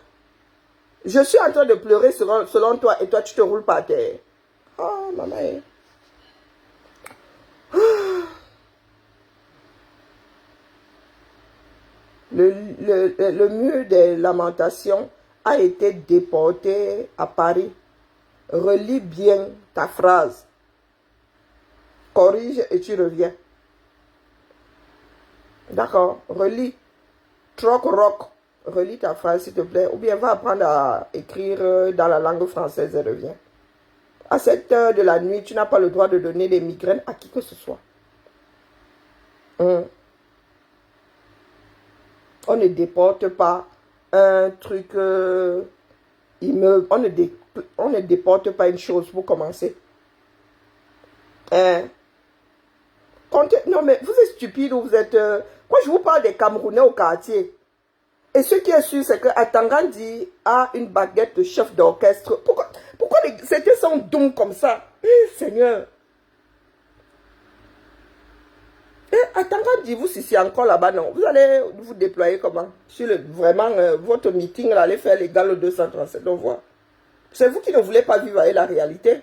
Speaker 1: Je suis en train de pleurer selon toi et toi tu te roules par terre. Oh, maman. Le mur des lamentations a été déporté à Paris. Relis bien ta phrase. Corrige et tu reviens. D'accord? Relis. Troc rock. Relis ta phrase s'il te plaît. Ou bien va apprendre à écrire dans la langue française et reviens. À cette heure de la nuit, tu n'as pas le droit de donner des migraines à qui que ce soit. On ne déporte pas un truc immeuble. On ne déporte pas une chose pour commencer. Non, mais vous êtes stupide ou vous êtes... Moi, je vous parle des Camerounais au quartier. Et ce qui est sûr, c'est que Atangandi a une baguette de chef d'orchestre. Pourquoi certains sont dums comme ça? Seigneur. Atangandi, vous, si c'est encore là-bas, non. Vous allez vous déployer comment? Sur vraiment, votre meeting, là, allez faire l'égal au 237, on voit. C'est vous qui ne voulez pas vivre avec la réalité.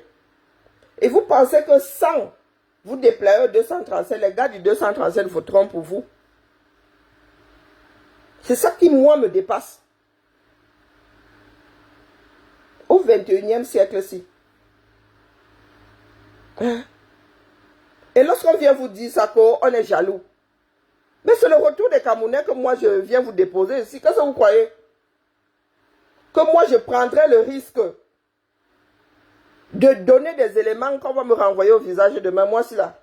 Speaker 1: Et vous pensez que sans vous déployer au 237, les gars du 237 voteront pour vous. C'est ça qui, moi, me dépasse. Au 21e siècle-ci. Et lorsqu'on vient vous dire ça, on est jaloux. Mais c'est le retour des Camerounais que moi, je viens vous déposer ici. Qu'est-ce que vous croyez? Que moi, je prendrais le risque de donner des éléments qu'on va me renvoyer au visage demain. Moi, si là.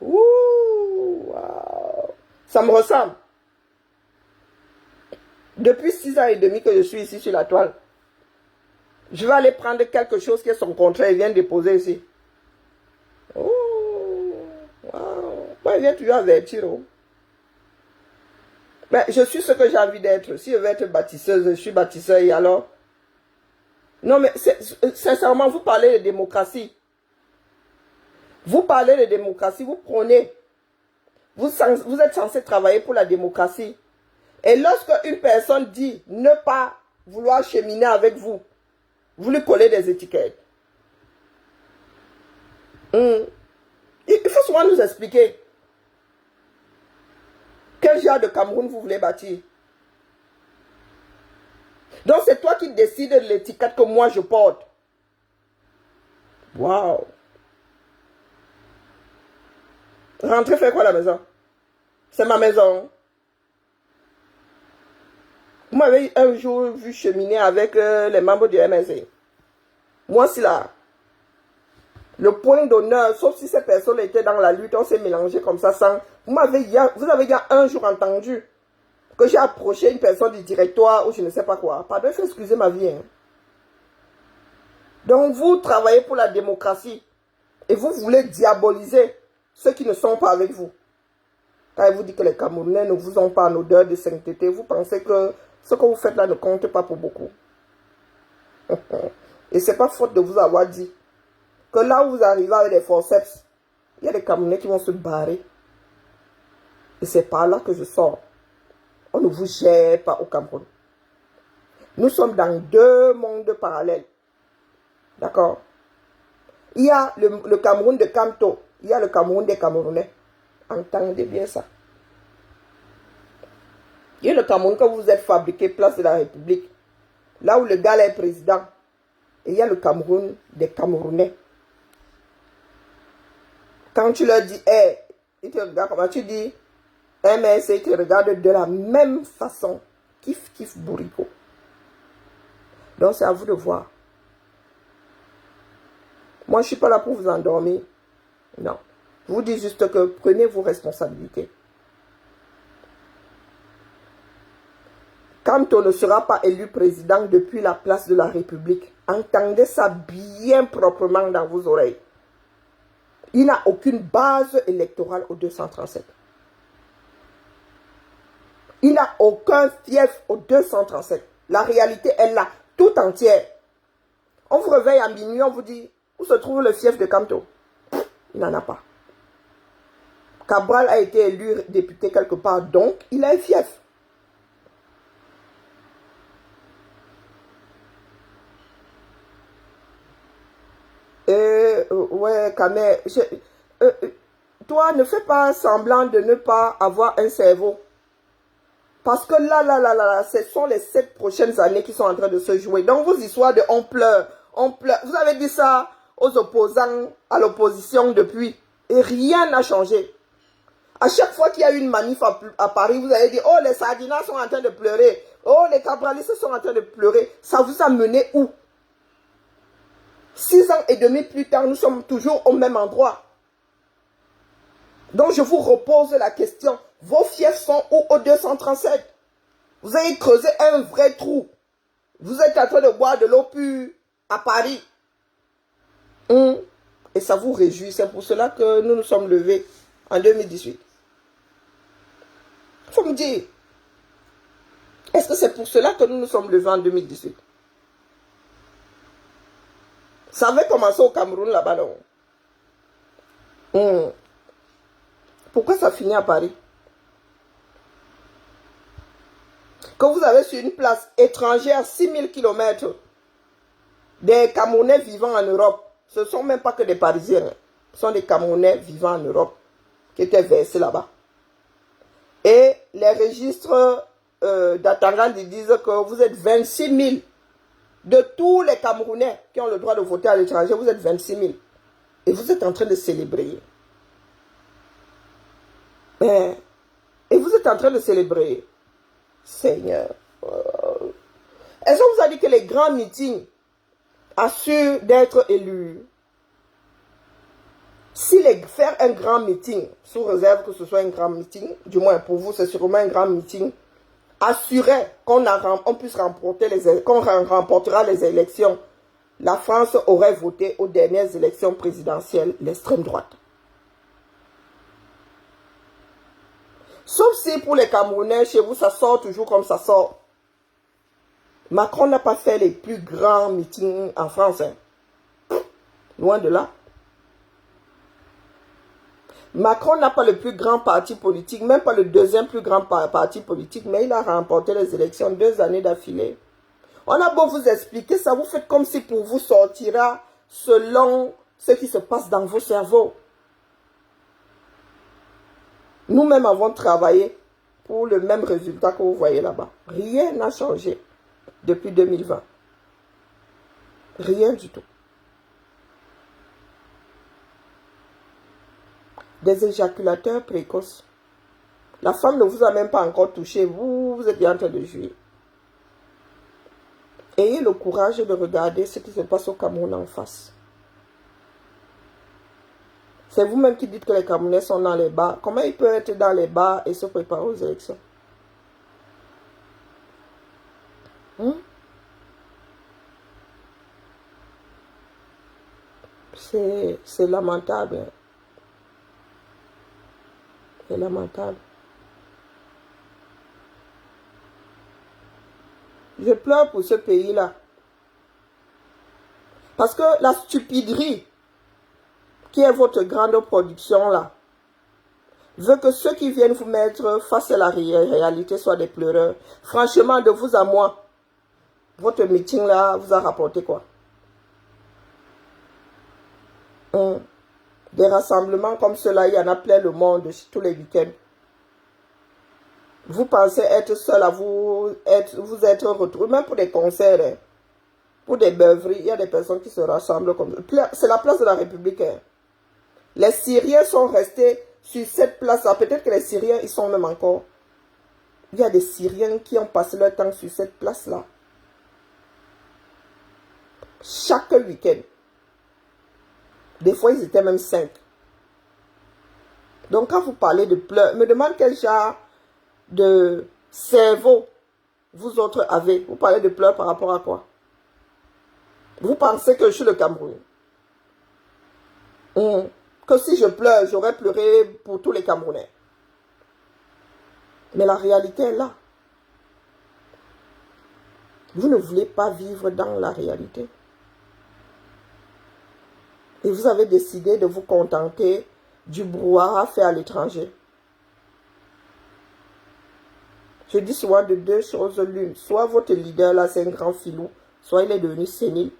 Speaker 1: Ouh, wow. Ça me ressemble. Depuis 6 ans et demi que je suis ici sur la toile. Je vais aller prendre quelque chose qui est son contraire et viens déposer ici. Oh, wow. Moi, je viens toujours avertir. Oh. Mais je suis ce que j'ai envie d'être. Si je veux être bâtisseuse, je suis bâtisseur et alors? Non, mais sincèrement, vous parlez de démocratie. Vous parlez de démocratie, vous prenez. Vous êtes censé travailler pour la démocratie. Et lorsque une personne dit ne pas vouloir cheminer avec vous, vous lui collez des étiquettes. Il faut souvent nous expliquer quel genre de Cameroun vous voulez bâtir. Donc c'est toi qui décides de l'étiquette que moi je porte. Waouh. Rentrez faire quoi à la maison? C'est ma maison. Vous m'avez un jour vu cheminer avec les membres du MSC. Moi, c'est là. Le point d'honneur, sauf si ces personnes étaient dans la lutte, on s'est mélangé comme ça sans... Vous avez il y a un jour entendu que j'ai approché une personne du directoire ou je ne sais pas quoi. Pardon, il faut excuser ma vie. Hein. Donc, vous travaillez pour la démocratie et vous voulez diaboliser ceux qui ne sont pas avec vous. Quand il vous dit que les Camerounais ne vous ont pas en odeur de sainteté, vous pensez que ce que vous faites là ne compte pas pour beaucoup. Et ce n'est pas faute de vous avoir dit que là où vous arrivez avec des forceps, il y a des Camerounais qui vont se barrer. Et c'est par là que je sors. On ne vous gère pas au Cameroun. Nous sommes dans deux mondes parallèles. D'accord? Il y a le Cameroun de Kanto. Il y a le Cameroun des Camerounais. Entendez bien ça. Il y a le Cameroun que vous êtes fabriqué, place de la République. Là où le gars là est président. Et il y a le Cameroun des Camerounais. Quand tu leur dis, hey, ils te regardent comment tu dis, MSC, ils te regardent de la même façon. Kif, kif, bourrico. Donc c'est à vous de voir. Moi, je ne suis pas là pour vous endormir. Non. Je vous dis juste que prenez vos responsabilités. Quand on ne sera pas élu président depuis la place de la République, entendez ça bien proprement dans vos oreilles. Il n'a aucune base électorale au 237. Il n'a aucun fief au 237. La réalité est là, tout entière. On vous réveille à minuit, on vous dit, où se trouve le fief de Kanto? Il n'en a pas. Cabral a été élu député quelque part, donc il a un fief. ouais, Kamel, toi, ne fais pas semblant de ne pas avoir un cerveau. Parce que là, ce sont les 7 prochaines années qui sont en train de se jouer. Donc, vos histoires de on pleure. Vous avez dit ça aux opposants, à l'opposition depuis. Et rien n'a changé. À chaque fois qu'il y a une manif à Paris, vous avez dit, oh, les Sardinas sont en train de pleurer. Oh, les cabralistes sont en train de pleurer. Ça vous a mené où? 6 ans et demi plus tard, nous sommes toujours au même endroit. Donc, je vous repose la question. Vos fiefs sont où au 237? Vous avez creusé un vrai trou. Vous êtes en train de boire de l'eau pure à Paris. Et ça vous réjouit. C'est pour cela que nous nous sommes levés en 2018. Il faut me dire. Est-ce que c'est pour cela que nous nous sommes levés en 2018? Ça avait commencé au Cameroun là-bas, non? Pourquoi ça finit à Paris? Quand vous avez sur une place étrangère, 6000 km, des Camerounais vivant en Europe, ce ne sont même pas que des Parisiens, ce sont des Camerounais vivant en Europe qui étaient versés là-bas. Et les registres d'Atangandi disent que vous êtes 26 000 de tous les Camerounais qui ont le droit de voter à l'étranger, vous êtes 26 000. Et vous êtes en train de célébrer. Et vous êtes en train de célébrer. Seigneur. Est-ce qu'on vous a dit que les grands meetings assurent d'être élus? Si faire un grand meeting, sous réserve que ce soit un grand meeting, du moins pour vous c'est sûrement un grand meeting, assurait qu'on puisse remporter qu'on remportera les élections, la France aurait voté aux dernières élections présidentielles l'extrême droite. Sauf si pour les Camerounais, chez vous, ça sort toujours comme ça sort. Macron n'a pas fait les plus grands meetings en France. Loin de là. Macron n'a pas le plus grand parti politique, même pas le deuxième plus grand parti politique, mais il a remporté les élections 2 années d'affilée. On a beau vous expliquer ça, vous faites comme si pour vous sortira selon ce qui se passe dans vos cerveaux. Nous-mêmes avons travaillé pour le même résultat que vous voyez là-bas. Rien n'a changé depuis 2020. Rien du tout. Des éjaculateurs précoces. La femme ne vous a même pas encore touché. Vous êtes bien en train de jouir. Ayez le courage de regarder ce qui se passe au Cameroun en face. C'est vous-même qui dites que les Camerounais sont dans les bars. Comment ils peuvent être dans les bars et se préparer aux élections? C'est lamentable. C'est lamentable. Je pleure pour ce pays-là. Parce que la stupiderie qui est votre grande production là, veut que ceux qui viennent vous mettre face à la réalité soient des pleureurs. Franchement, de vous à moi, votre meeting là vous a rapporté quoi? Des rassemblements comme cela, il y en a plein le monde tous les week-ends. Vous pensez être seul à vous être retrouvé, même pour des concerts, pour des beuveries, il y a des personnes qui se rassemblent comme ça. C'est la place de la République. Les Syriens sont restés sur cette place-là. Peut-être que les Syriens, ils sont même encore. Il y a des Syriens qui ont passé leur temps sur cette place-là. Chaque week-end. Des fois, ils étaient même 5. Donc, quand vous parlez de pleurs, me demande quel genre de cerveau vous autres avez. Vous parlez de pleurs par rapport à quoi? Vous pensez que je suis le Cameroun? Que si je pleure, j'aurais pleuré pour tous les Camerounais. Mais la réalité est là. Vous ne voulez pas vivre dans la réalité. Et vous avez décidé de vous contenter du brouhaha fait à l'étranger. Je dis souvent de 2 choses l'une. Soit votre leader là c'est un grand filou, soit il est devenu sénile.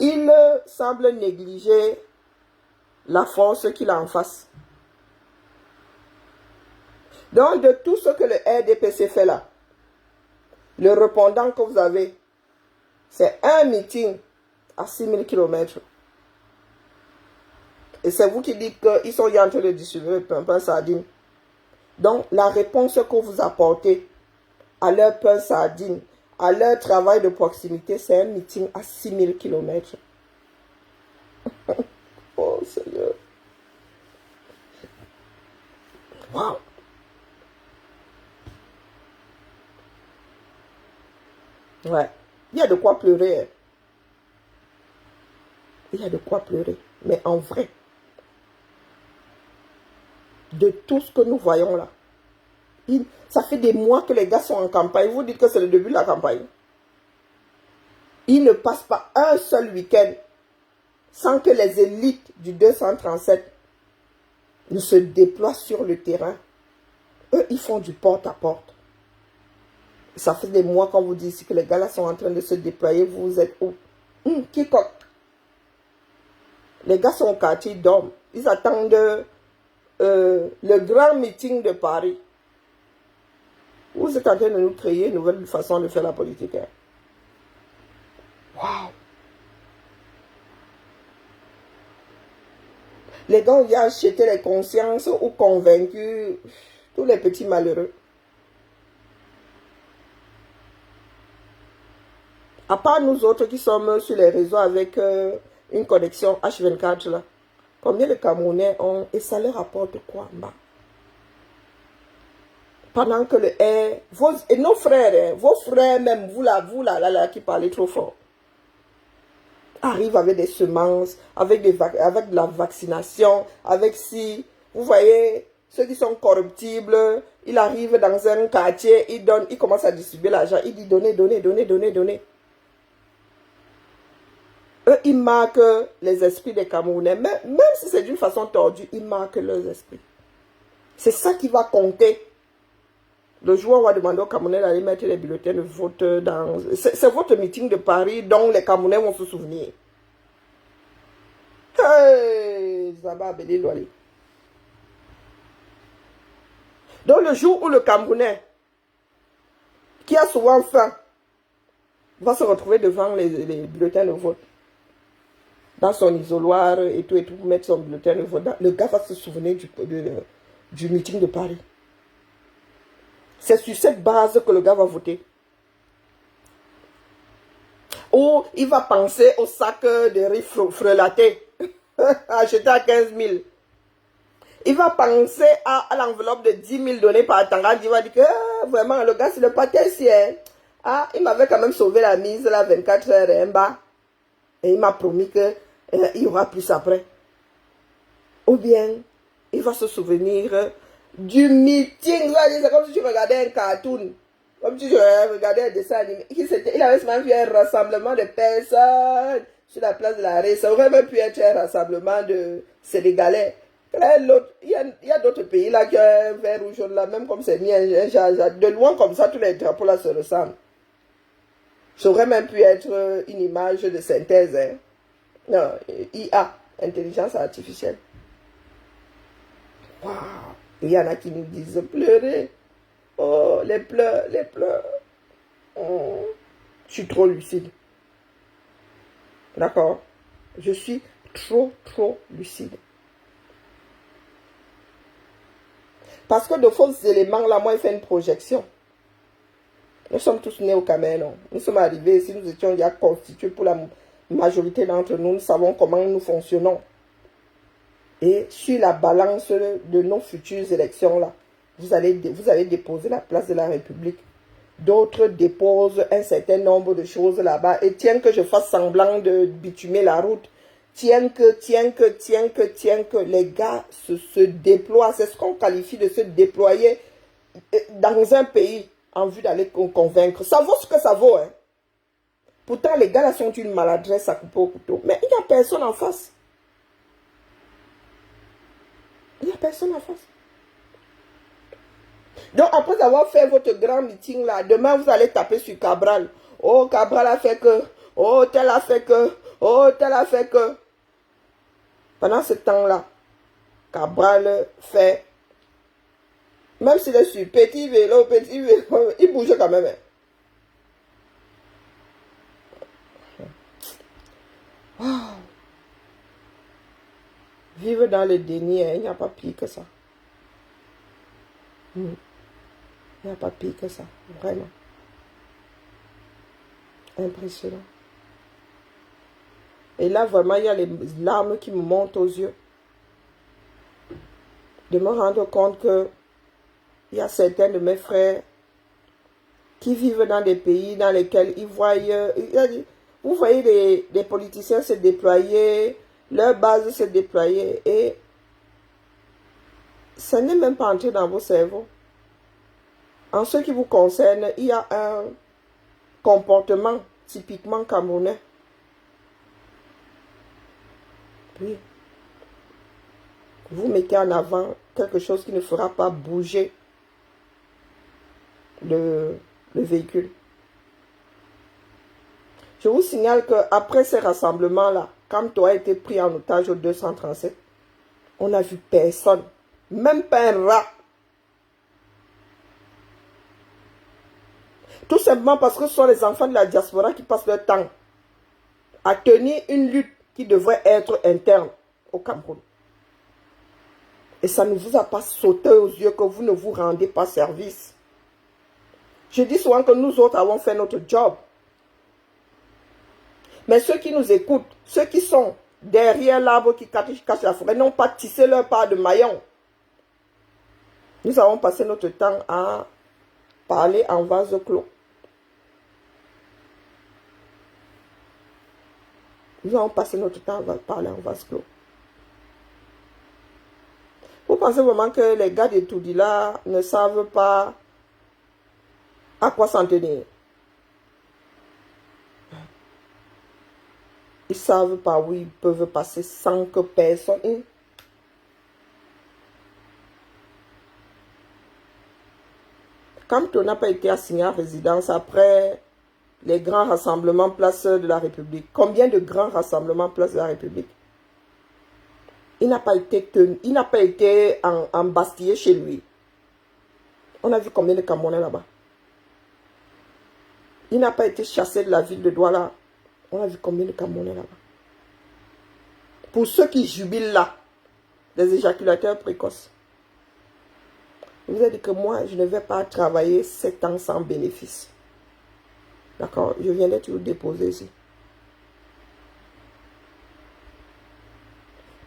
Speaker 1: il semble négliger la force qu'il a en face. Donc, de tout ce que le RDPC fait là, le répondant que vous avez, c'est un meeting à 6000 km. Et c'est vous qui dites qu'ils sont en train de distribuer le pain sardine. Donc, la réponse que vous apportez à leur pain sardine, à leur travail de proximité, c'est un meeting à 6000 km. Oh Seigneur. Wow. Ouais. Il y a de quoi pleurer. Hein. Il y a de quoi pleurer. Mais en vrai, de tout ce que nous voyons là, ça fait des mois que les gars sont en campagne. Vous dites que c'est le début de la campagne. Ils ne passent pas un seul week-end sans que les élites du 237 ne se déploient sur le terrain. Eux, ils font du porte-à-porte. Ça fait des mois qu'on vous dit ici que les gars là sont en train de se déployer. Vous êtes où? Quiconque. Les gars sont au quartier, ils dorment. Ils attendent le grand meeting de Paris. Vous êtes en train de nous créer une nouvelle façon de faire la politique. Hein? Wow! Les gars ont bien acheté les consciences ou convaincu tous les petits malheureux. À part nous autres qui sommes sur les réseaux avec une connexion H24 là, combien de Camerounais ont, et ça leur apporte quoi? Bah? Pendant que le air, et nos frères, hein, vos frères même, vous là, qui parlez trop fort, arrivent avec des semences, avec de la vaccination, avec si, vous voyez, ceux qui sont corruptibles, ils arrivent dans un quartier, ils commencent à distribuer l'argent, ils disent donnez. Eux, ils marquent les esprits des Camerounais, même si c'est d'une façon tordue, ils marquent leurs esprits. C'est ça qui va compter. Le jour où on va demander aux Camerounais d'aller mettre les bulletins de vote dans... C'est votre meeting de Paris dont les Camerounais vont se souvenir. Hey, Zaba Abeli Loali. Donc le jour où le Camerounais, qui a souvent faim, va se retrouver devant les bulletins de vote, dans son isoloir et tout, pour mettre son bulletin de vote, le gars va se souvenir du meeting de Paris. C'est sur cette base que le gars va voter. Ou il va penser au sac de riz frelaté, acheté à 15 000. Il va penser à l'enveloppe de 10 000 donnée par Tangad. Il va dire que vraiment, le gars, c'est le pâtissier. Ah, il m'avait quand même sauvé la mise, là, 24 heures en bas. Et il m'a promis qu'il y aura plus après. Ou bien, il va se souvenir du meeting. C'est comme si tu regardais un cartoon. Comme si tu regardais un dessin animé. Il avait seulement vu un rassemblement de personnes sur la place de l'arrêt. Ça aurait même pu être un rassemblement de Sénégalais. Il y a d'autres pays là qui ont un vert rouge là, même comme c'est mis de loin comme ça, tous les drapeaux là se ressemblent. Ça aurait même pu être une image de synthèse. Hein. Non, IA, intelligence artificielle. Wow. Il y en a qui nous disent pleurer. Oh, les pleurs. Oh. Je suis trop lucide. D'accord? Je suis trop lucide. Parce que de faux éléments, là, moi, il fait une projection. Nous sommes tous nés au Cameroun. Nous sommes arrivés ici, nous étions déjà constitués pour la majorité d'entre nous. Nous savons comment nous fonctionnons. Et sur la balance de nos futures élections, là, vous allez déposer la place de la République. D'autres déposent un certain nombre de choses là-bas. Et tiens que je fasse semblant de bitumer la route. Tiens que les gars se déploient. C'est ce qu'on qualifie de se déployer dans un pays en vue d'aller convaincre. Ça vaut ce que ça vaut. Hein. Pourtant, les gars là sont une maladresse à couper au couteau. Mais il n'y a personne en face. Il n'y a personne en face. Donc, après avoir fait votre grand meeting là, demain, vous allez taper sur Cabral. Oh, Cabral a fait que. Oh, tel a fait que. Oh, tel a fait que. Pendant ce temps-là, Cabral fait, même s'il est sur petit vélo, il bouge quand même. Wow. Vivre dans le déni, il n'y a pas pire que ça. Il n'y a pas pire que ça, vraiment. Impressionnant. Et là, vraiment, il y a les larmes qui me montent aux yeux. De me rendre compte que il y a certains de mes frères qui vivent dans des pays dans lesquels ils voient, vous voyez les politiciens se déployer, leur base se déployer, et ça n'est même pas entré dans vos cerveaux. En ce qui vous concerne, il y a un comportement typiquement camerounais. Oui. Vous mettez en avant quelque chose qui ne fera pas bouger le véhicule. Je vous signale qu'après ces rassemblements-là, quand tu as été pris en otage au 237, on n'a vu personne, même pas un rat. Tout simplement parce que ce sont les enfants de la diaspora qui passent leur temps à tenir une lutte qui devrait être interne au Cameroun. Et ça ne vous a pas sauté aux yeux que vous ne vous rendez pas service. Je dis souvent que nous autres avons fait notre job. Mais ceux qui nous écoutent, ceux qui sont derrière l'arbre qui cache la forêt, n'ont pas tissé leur part de maillon. Nous avons passé notre temps à parler en vase clos. Nous avons passé notre temps à parler en vase clos. Vous pensez vraiment que les gars de Toudila ne savent pas à quoi s'en tenir? Ils savent pas où ils peuvent passer sans que personne... Quand on n'a pas été assigné à résidence après les grands rassemblements place de la République, combien de grands rassemblements place de la République? Il n'a pas été embastillé chez lui. On a vu combien de Camerounais là-bas. Il n'a pas été chassé de la ville de Douala. On a vu combien de Camerounais là-bas. Pour ceux qui jubilent là, les éjaculateurs précoces. Je vous ai dit que moi, je ne vais pas travailler 7 ans sans bénéfice. D'accord? Je viens d'être déposé ici.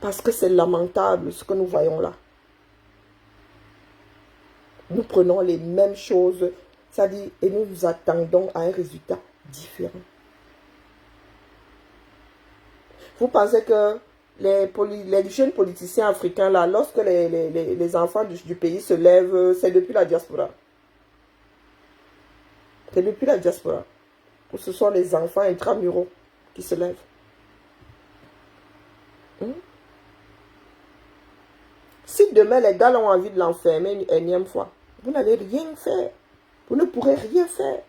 Speaker 1: Parce que c'est lamentable ce que nous voyons là. Nous prenons les mêmes choses, c'est-à-dire, et nous nous attendons à un résultat différent. Vous pensez que les jeunes politiciens africains là, lorsque les enfants du pays se lèvent, c'est depuis la diaspora. C'est depuis la diaspora. Ce sont les enfants intramuraux qui se lèvent. Si demain les gars ont envie de l'enfermer une énième fois, vous n'allez rien faire. Vous ne pourrez rien faire.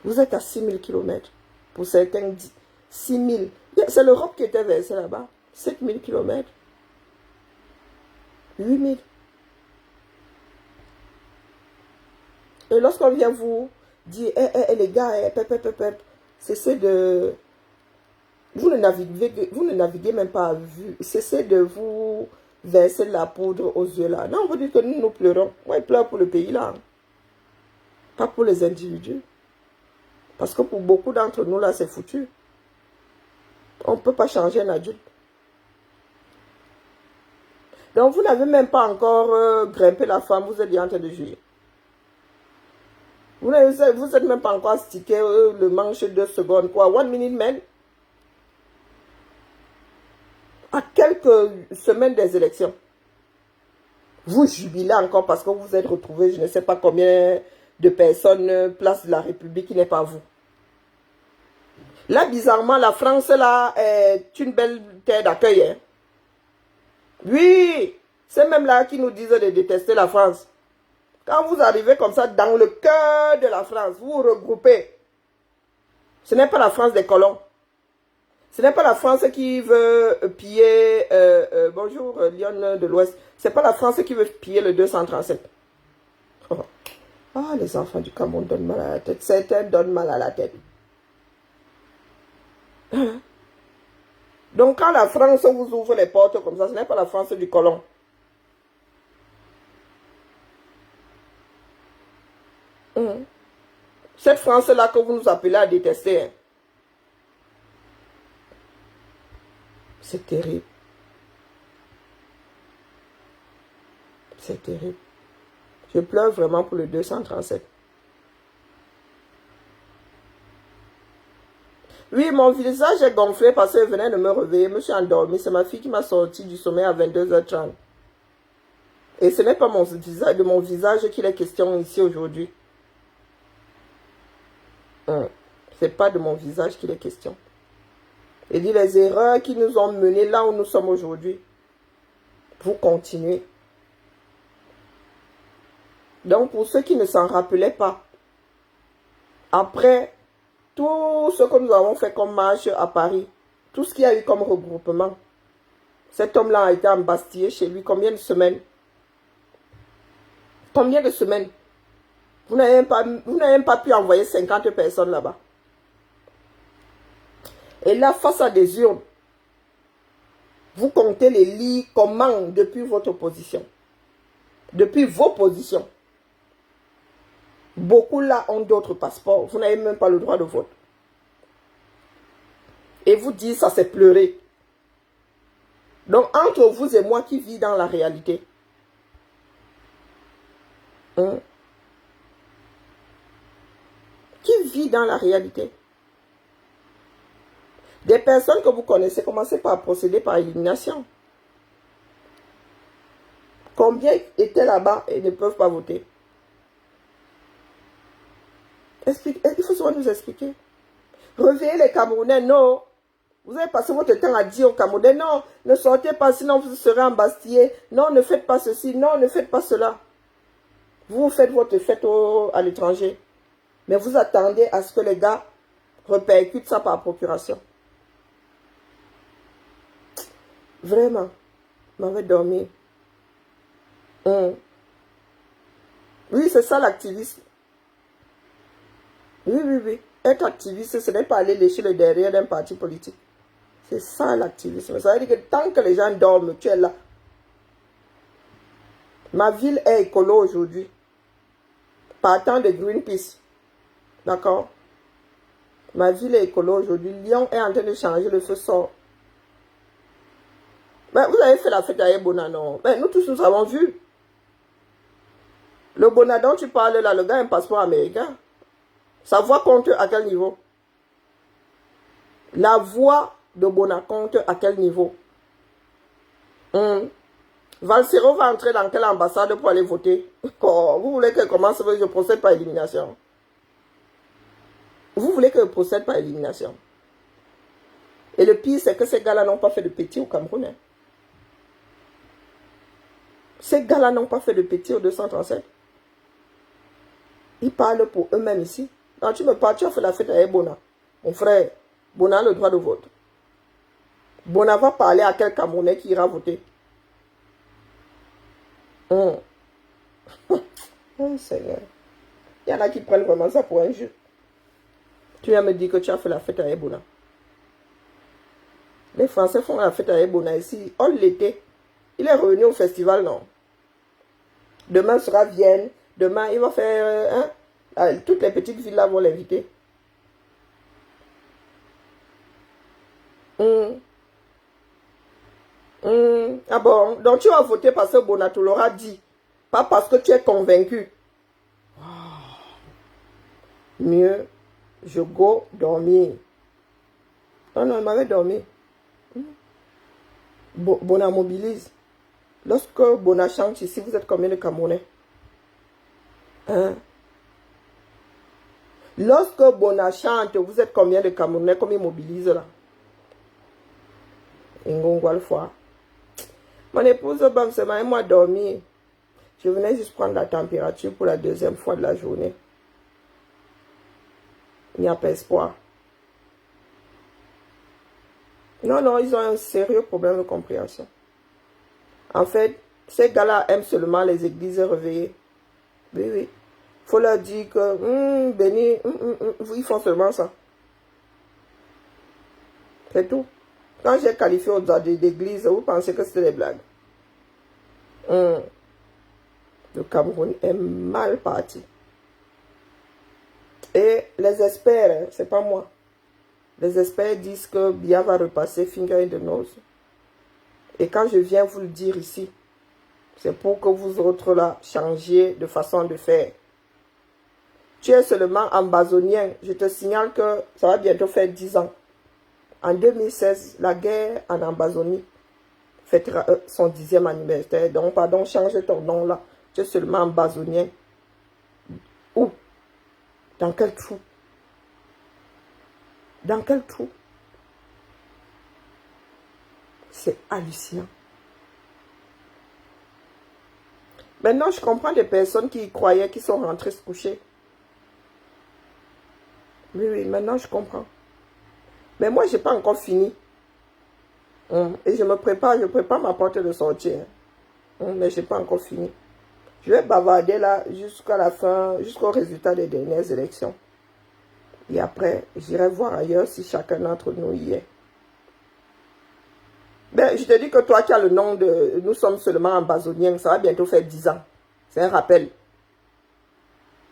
Speaker 1: Vous êtes à 6000 km. Pour certains, 6000. C'est l'Europe qui était versée là-bas. 7000 km. 8000. Et lorsqu'on vient vous dire, les gars, cessez de... Vous ne naviguez même pas à vue. Cessez de vous verser de la poudre aux yeux là. Non, on vous dit que nous pleurons. Moi, je pleure pour le pays là. Pas pour les individus. Parce que pour beaucoup d'entre nous là, c'est foutu. On ne peut pas changer un adulte. Donc, vous n'avez même pas encore grimpé la femme, vous êtes déjà en train de jouir. Vous n'êtes même pas encore stické le manche 2 secondes. Quoi, 1 minute man? À quelques semaines des élections. Vous jubilez encore parce que vous vous êtes retrouvés, je ne sais pas combien de personnes, place de la République qui n'est pas vous. Là, bizarrement, la France, là, est une belle terre d'accueil. Hein? Oui, c'est même là qui nous disent de détester la France. Quand vous arrivez comme ça dans le cœur de la France, vous vous regroupez. Ce n'est pas la France des colons. Ce n'est pas la France qui veut piller... bonjour, Lyon de l'Ouest. Ce n'est pas la France qui veut piller le 237. Oh. Ah, les enfants du Cameroun donnent mal à la tête. Certains donnent mal à la tête. Donc, quand la France vous ouvre les portes comme ça, ce n'est pas la France du colon. Cette France-là que vous nous appelez à détester. Hein. C'est terrible. C'est terrible. Je pleure vraiment pour le 237. Oui, mon visage est gonflé parce que je venais de me réveiller. Je me suis endormi. C'est ma fille qui m'a sorti du sommeil à 22h30. Et ce n'est pas de mon visage qu'il est question ici aujourd'hui. C'est pas de mon visage qu'il est question. Et dit les erreurs qui nous ont menés là où nous sommes aujourd'hui. Vous continuez. Donc pour ceux qui ne s'en rappelaient pas, après tout ce que nous avons fait comme marche à Paris, tout ce qu'il y a eu comme regroupement, cet homme-là a été embastillé chez lui combien de semaines? Combien de semaines? Vous n'avez même pas pu envoyer 50 personnes là-bas. Et là, face à des urnes, vous comptez les lits comment depuis votre position. Depuis vos positions. Beaucoup là ont d'autres passeports. Vous n'avez même pas le droit de vote. Et vous dites, ça c'est pleurer. Donc, entre vous et moi qui vit dans la réalité. Qui vit dans la réalité? Des personnes que vous connaissez, commencez par procéder par élimination. Combien étaient là-bas et ne peuvent pas voter? Il faut souvent nous expliquer. Réveillez les Camerounais, non. Vous avez passé votre temps à dire aux Camerounais, non, ne sortez pas, sinon vous serez embastillés. Non, ne faites pas ceci, non, ne faites pas cela. Vous faites votre fête à l'étranger. Mais vous attendez à ce que les gars répercutent ça par procuration. Vraiment, m'avait dormi. Oui, c'est ça l'activisme. Oui. Être activiste, ce n'est pas aller lécher le derrière d'un parti politique. C'est ça l'activisme. Ça veut dire que tant que les gens dorment, tu es là. Ma ville est écolo aujourd'hui. Partant de Greenpeace. D'accord? Ma ville est écolo aujourd'hui. Lyon est en train de changer, le feu sort. Mais vous avez fait la fête à Ebona, non? Mais nous tous, nous avons vu. Le Bona dont tu parles là, le gars a un passeport américain. Sa voix compte à quel niveau? La voix de Bona compte à quel niveau? Valsero va entrer dans quelle ambassade pour aller voter? Oh, vous voulez que commence, je procède par élimination. Vous voulez que je procède par élimination. Et le pire, c'est que ces gars-là n'ont pas fait de petit au Cameroun. Hein. Ces gars-là n'ont pas fait de petit au 237. Ils parlent pour eux-mêmes ici. Quand tu me parles, tu as fait la fête avec Bona. Mon frère, Bona a le droit de vote. Bona va parler à quel Camerounais qui ira voter. Oh Seigneur. Il y en a qui prennent vraiment ça pour un jeu. Tu viens me dire que tu as fait la fête avec Bona. Les Français font la fête avec Bona ici. On l'était. Il est revenu au festival, non? Demain sera Vienne. Demain, il va faire... toutes les petites villes là vont l'inviter. Ah bon? Donc tu vas voter parce que Bonato l'aura dit. Pas parce que tu es convaincu. Mieux, je go dormir. Non, il m'avait dormi. Bona mobilise. Lorsque Bona chante ici, vous êtes combien de Camerounais? Lorsque Bona chante, vous êtes combien de Camerounais comme il mobilise là? Ingongwa le foie. Mon épouse, c'est moi dormir. Je venais juste prendre la température pour la deuxième fois de la journée. Il n'y a pas espoir. Non, non, ils ont un sérieux problème de compréhension. En fait, ces gars-là aiment seulement les églises réveillées. Oui, oui. Il faut leur dire que, béni, ils font seulement ça. C'est tout. Quand j'ai qualifié aux d'église, vous pensez que c'était des blagues. Le Cameroun est mal parti. Et les experts, c'est pas moi. Les experts disent que Biya va repasser finger in the nose. Et quand je viens vous le dire ici, c'est pour que vous autres là changiez de façon de faire. Tu es seulement ambazonien. Je te signale que ça va bientôt faire 10 ans. En 2016, la guerre en Ambazonie fêtera son 10e anniversaire. Donc, pardon, change ton nom là. Tu es seulement ambazonien. Où? Dans quel trou? Dans quel trou? C'est hallucinant. Maintenant, je comprends des personnes qui croyaient qu'ils sont rentrés se coucher. Oui, oui, maintenant je comprends. Mais moi, je n'ai pas encore fini. Et je prépare ma porte de sortie. Mais je n'ai pas encore fini. Je vais bavarder là jusqu'à la fin, jusqu'au résultat des dernières élections. Et après, j'irai voir ailleurs si chacun d'entre nous y est. Ben, je te dis que toi, tu as le nom de... Nous sommes seulement ambazoniens. Ça va bientôt faire 10 ans. C'est un rappel.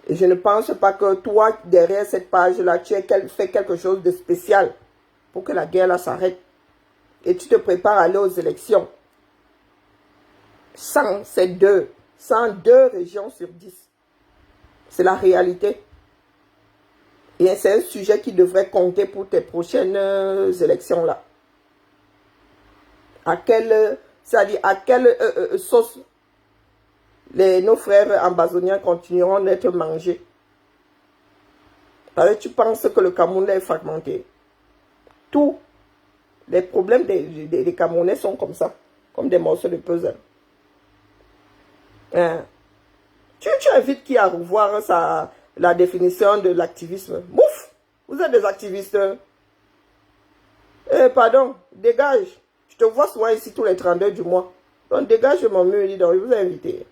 Speaker 1: Et je ne pense pas que toi, derrière cette page-là, tu aies fait quelque chose de spécial pour que la guerre là s'arrête. Et tu te prépares à aller aux élections. 102 régions sur 10. C'est la réalité. Et c'est un sujet qui devrait compter pour tes prochaines élections là. À quelle sauce nos frères ambazoniens continueront d'être mangés? Alors, tu penses que le Cameroun est fragmenté? Tous les problèmes des Camerounais sont comme ça, comme des morceaux de puzzle. Tu invites qui à revoir la définition de l'activisme? Mouf! Vous êtes des activistes. Pardon, dégage. Je te vois souvent ici tous les 32 du mois. Donc dégage de mon mur, dis donc, je vous ai invité.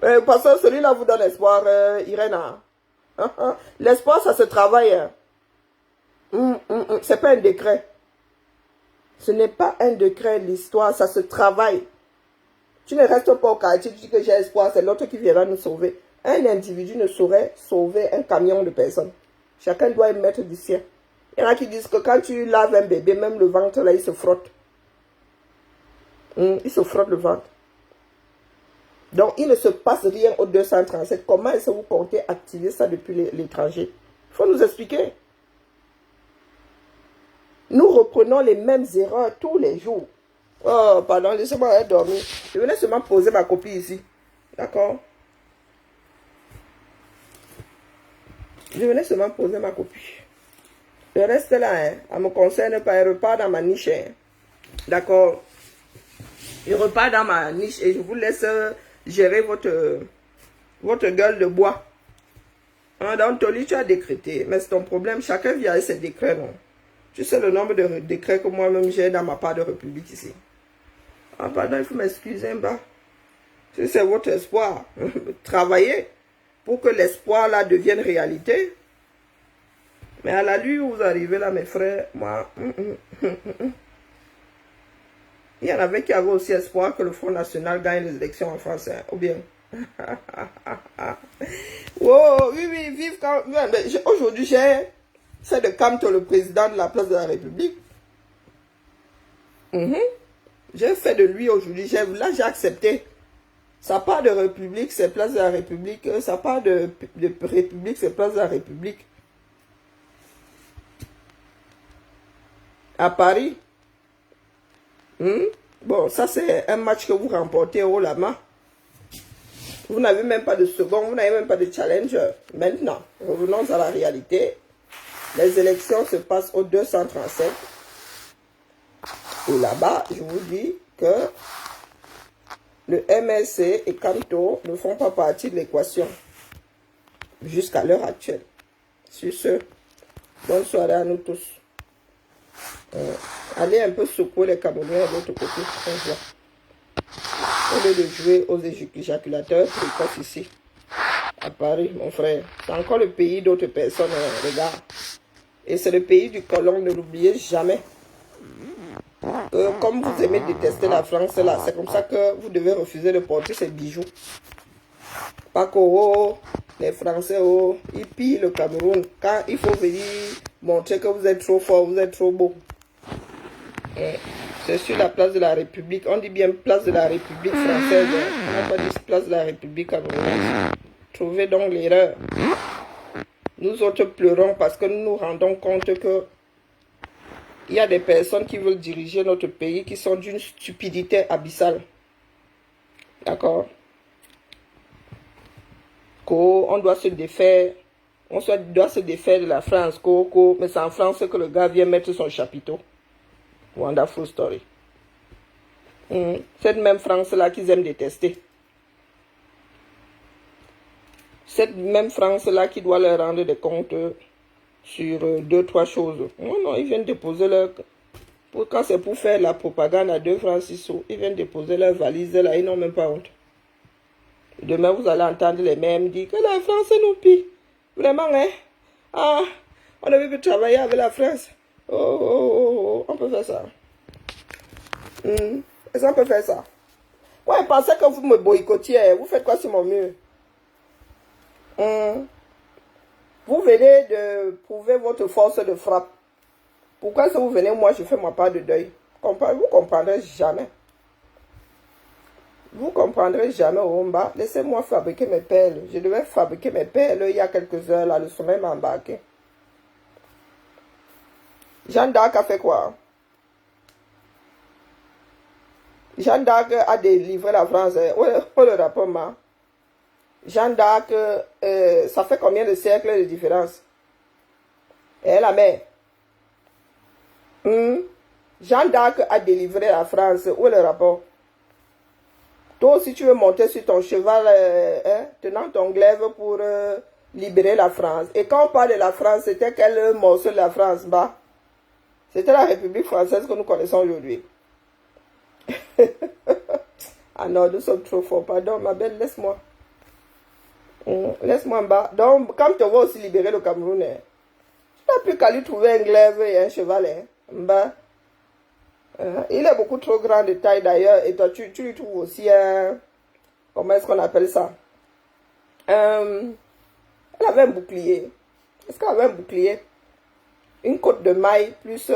Speaker 1: Parce que celui-là vous donne espoir, Irène. L'espoir, ça se travaille. C'est pas un décret. Ce n'est pas un décret, l'histoire, ça se travaille. Tu ne restes pas au quartier, tu dis que j'ai espoir, c'est l'autre qui viendra nous sauver. Un individu ne saurait sauver un camion de personnes. Chacun doit y mettre du sien. Il y en a qui disent que quand tu laves un bébé, même le ventre, là, il se frotte. Il se frotte le ventre. Donc, il ne se passe rien au 237. Comment est-ce que vous comptez activer ça depuis l'étranger? Il faut nous expliquer. Nous reprenons les mêmes erreurs tous les jours. Oh, pardon, laissez-moi dormir. Je venais seulement poser ma copie ici. D'accord? Je venais seulement poser ma copie. Le reste là, ça ne me concerne pas. Il repart dans ma niche. D'accord? Il repart dans ma niche et je vous laisse gérer votre gueule de bois. Dans ton lit, tu as décrété. Mais c'est ton problème. Chacun vient avec ses décrets, non? Tu sais le nombre de décrets que moi-même j'ai dans ma part de République ici. Ah, pardon, il faut m'excuser, bah. Si c'est votre espoir, travaillez pour que l'espoir là devienne réalité. Mais à la lutte où vous arrivez là, mes frères, moi, il y en avait qui avaient aussi espoir que le Front National gagne les élections en France, hein, ou bien. Oh, oui, oui, vive quand... Aujourd'hui, j'ai fait de Camto le président de la place de la République. J'ai fait de lui aujourd'hui, là j'ai accepté. Sa part de République, c'est place de la République. Sa part de République, c'est place de la République. À Paris. Bon, ça c'est un match que vous remportez haut la main. Vous n'avez même pas de second, vous n'avez même pas de challenger. Maintenant, revenons à la réalité. Les élections se passent au 237. Et là-bas, je vous dis que le MLC et Camto ne font pas partie de l'équation jusqu'à l'heure actuelle. Sur ce, bonne soirée à nous tous. Allez un peu secouer les Camerounais de l'autre côté. On voit. Au lieu de jouer aux éjaculateurs précoces ici, à Paris, mon frère. C'est encore le pays d'autres personnes, regarde. Et c'est le pays du colon, ne l'oubliez jamais. Comme vous aimez détester la France, là, c'est comme ça que vous devez refuser de porter ces bijoux. Pas que les Français, ils pillent le Cameroun. Quand il faut venir montrer que vous êtes trop fort, vous êtes trop beau. C'est sur la place de la République. On dit bien place de la République française. On n'a pas dit place de la République camerounaise. Trouvez donc l'erreur. Nous autres pleurons parce que nous nous rendons compte que il y a des personnes qui veulent diriger notre pays qui sont d'une stupidité abyssale. D'accord? On doit se défaire. Doit se défaire de la France. Mais c'est en France que le gars vient mettre son chapiteau. Wonderful story. Cette même France-là qu'ils aiment détester. Cette même France-là qui doit leur rendre des comptes sur 2-3 choses. Non, ils viennent déposer leur... Quand c'est pour faire la propagande à 2 francs 6 sous, ils viennent déposer leur valise là, ils n'ont même pas honte. Demain, vous allez entendre les mêmes dire que la France nous pille. Vraiment, hein? Ah, on avait pu travailler avec la France. On peut faire ça. Est-ce qu'on peut faire ça? Ouais, pensez que vous me boycottez. Vous faites quoi sur mon mur? Vous venez de prouver votre force de frappe. Pourquoi si vous venez, moi, je fais ma part de deuil? Vous comprendrez jamais. Vous comprendrez jamais, Omba. Laissez-moi fabriquer mes perles. Je devais fabriquer mes perles il y a quelques heures, là, le sommeil m'a embarqué. Jeanne d'Arc a fait quoi? Jeanne d'Arc a délivré la France. Où le rapport, ma? Jeanne d'Arc, ça fait combien de siècles de différence? Et la mère. Jeanne d'Arc a délivré la France. Où est le rapport? Toi aussi, tu veux monter sur ton cheval, tenant ton glaive pour libérer la France. Et quand on parle de la France, c'était quel morceau de la France? Bah, c'était la République française que nous connaissons aujourd'hui. Ah non, nous sommes trop forts. Pardon, ma belle, laisse-moi. Laisse-moi en bas. Donc, quand tu vas aussi libérer le Cameroun, tu n'as plus qu'à lui trouver un glaive et un cheval. Bah. Il est beaucoup trop grand de taille d'ailleurs. Et toi, tu lui trouves aussi un... Comment est-ce qu'on appelle ça? Elle avait un bouclier. Est-ce qu'elle avait un bouclier? Une côte de maille plus...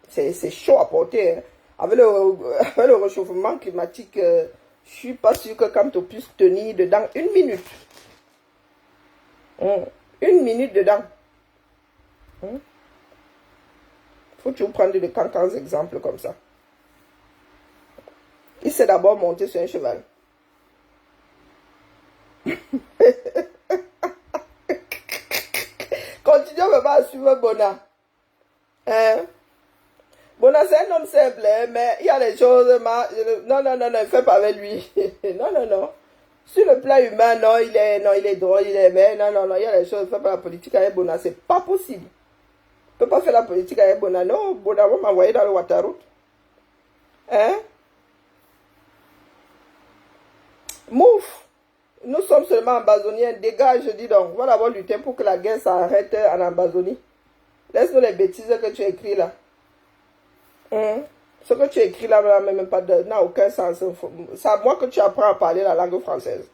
Speaker 1: c'est chaud à porter. Hein. Avec le réchauffement climatique, je suis pas sûr que quand tu puisses tenir dedans 1 minute. 1 minute dedans. Faut toujours prendre de cancans exemples comme ça. Il s'est d'abord monté sur un cheval. Continuons vraiment à suivre Bona. Bona, c'est un homme simple, mais il y a des choses... Non, il fait pas avec lui. Non. Sur le plan humain, non, il est drôle, il est... Mais non, il y a des choses, il fait pas la politique avec Bona, c'est pas possible. Je ne peux pas faire la politique avec Bona. Non, Bona va m'envoyer dans le Waterroute. Mouf. Nous sommes seulement ambazoniens. Dégage, dis donc. On va d'abord lutter pour que la guerre s'arrête en Ambazonie. Laisse-nous les bêtises que tu écris là. Ce que tu écris là n'a aucun sens. C'est à moi que tu apprends à parler la langue française.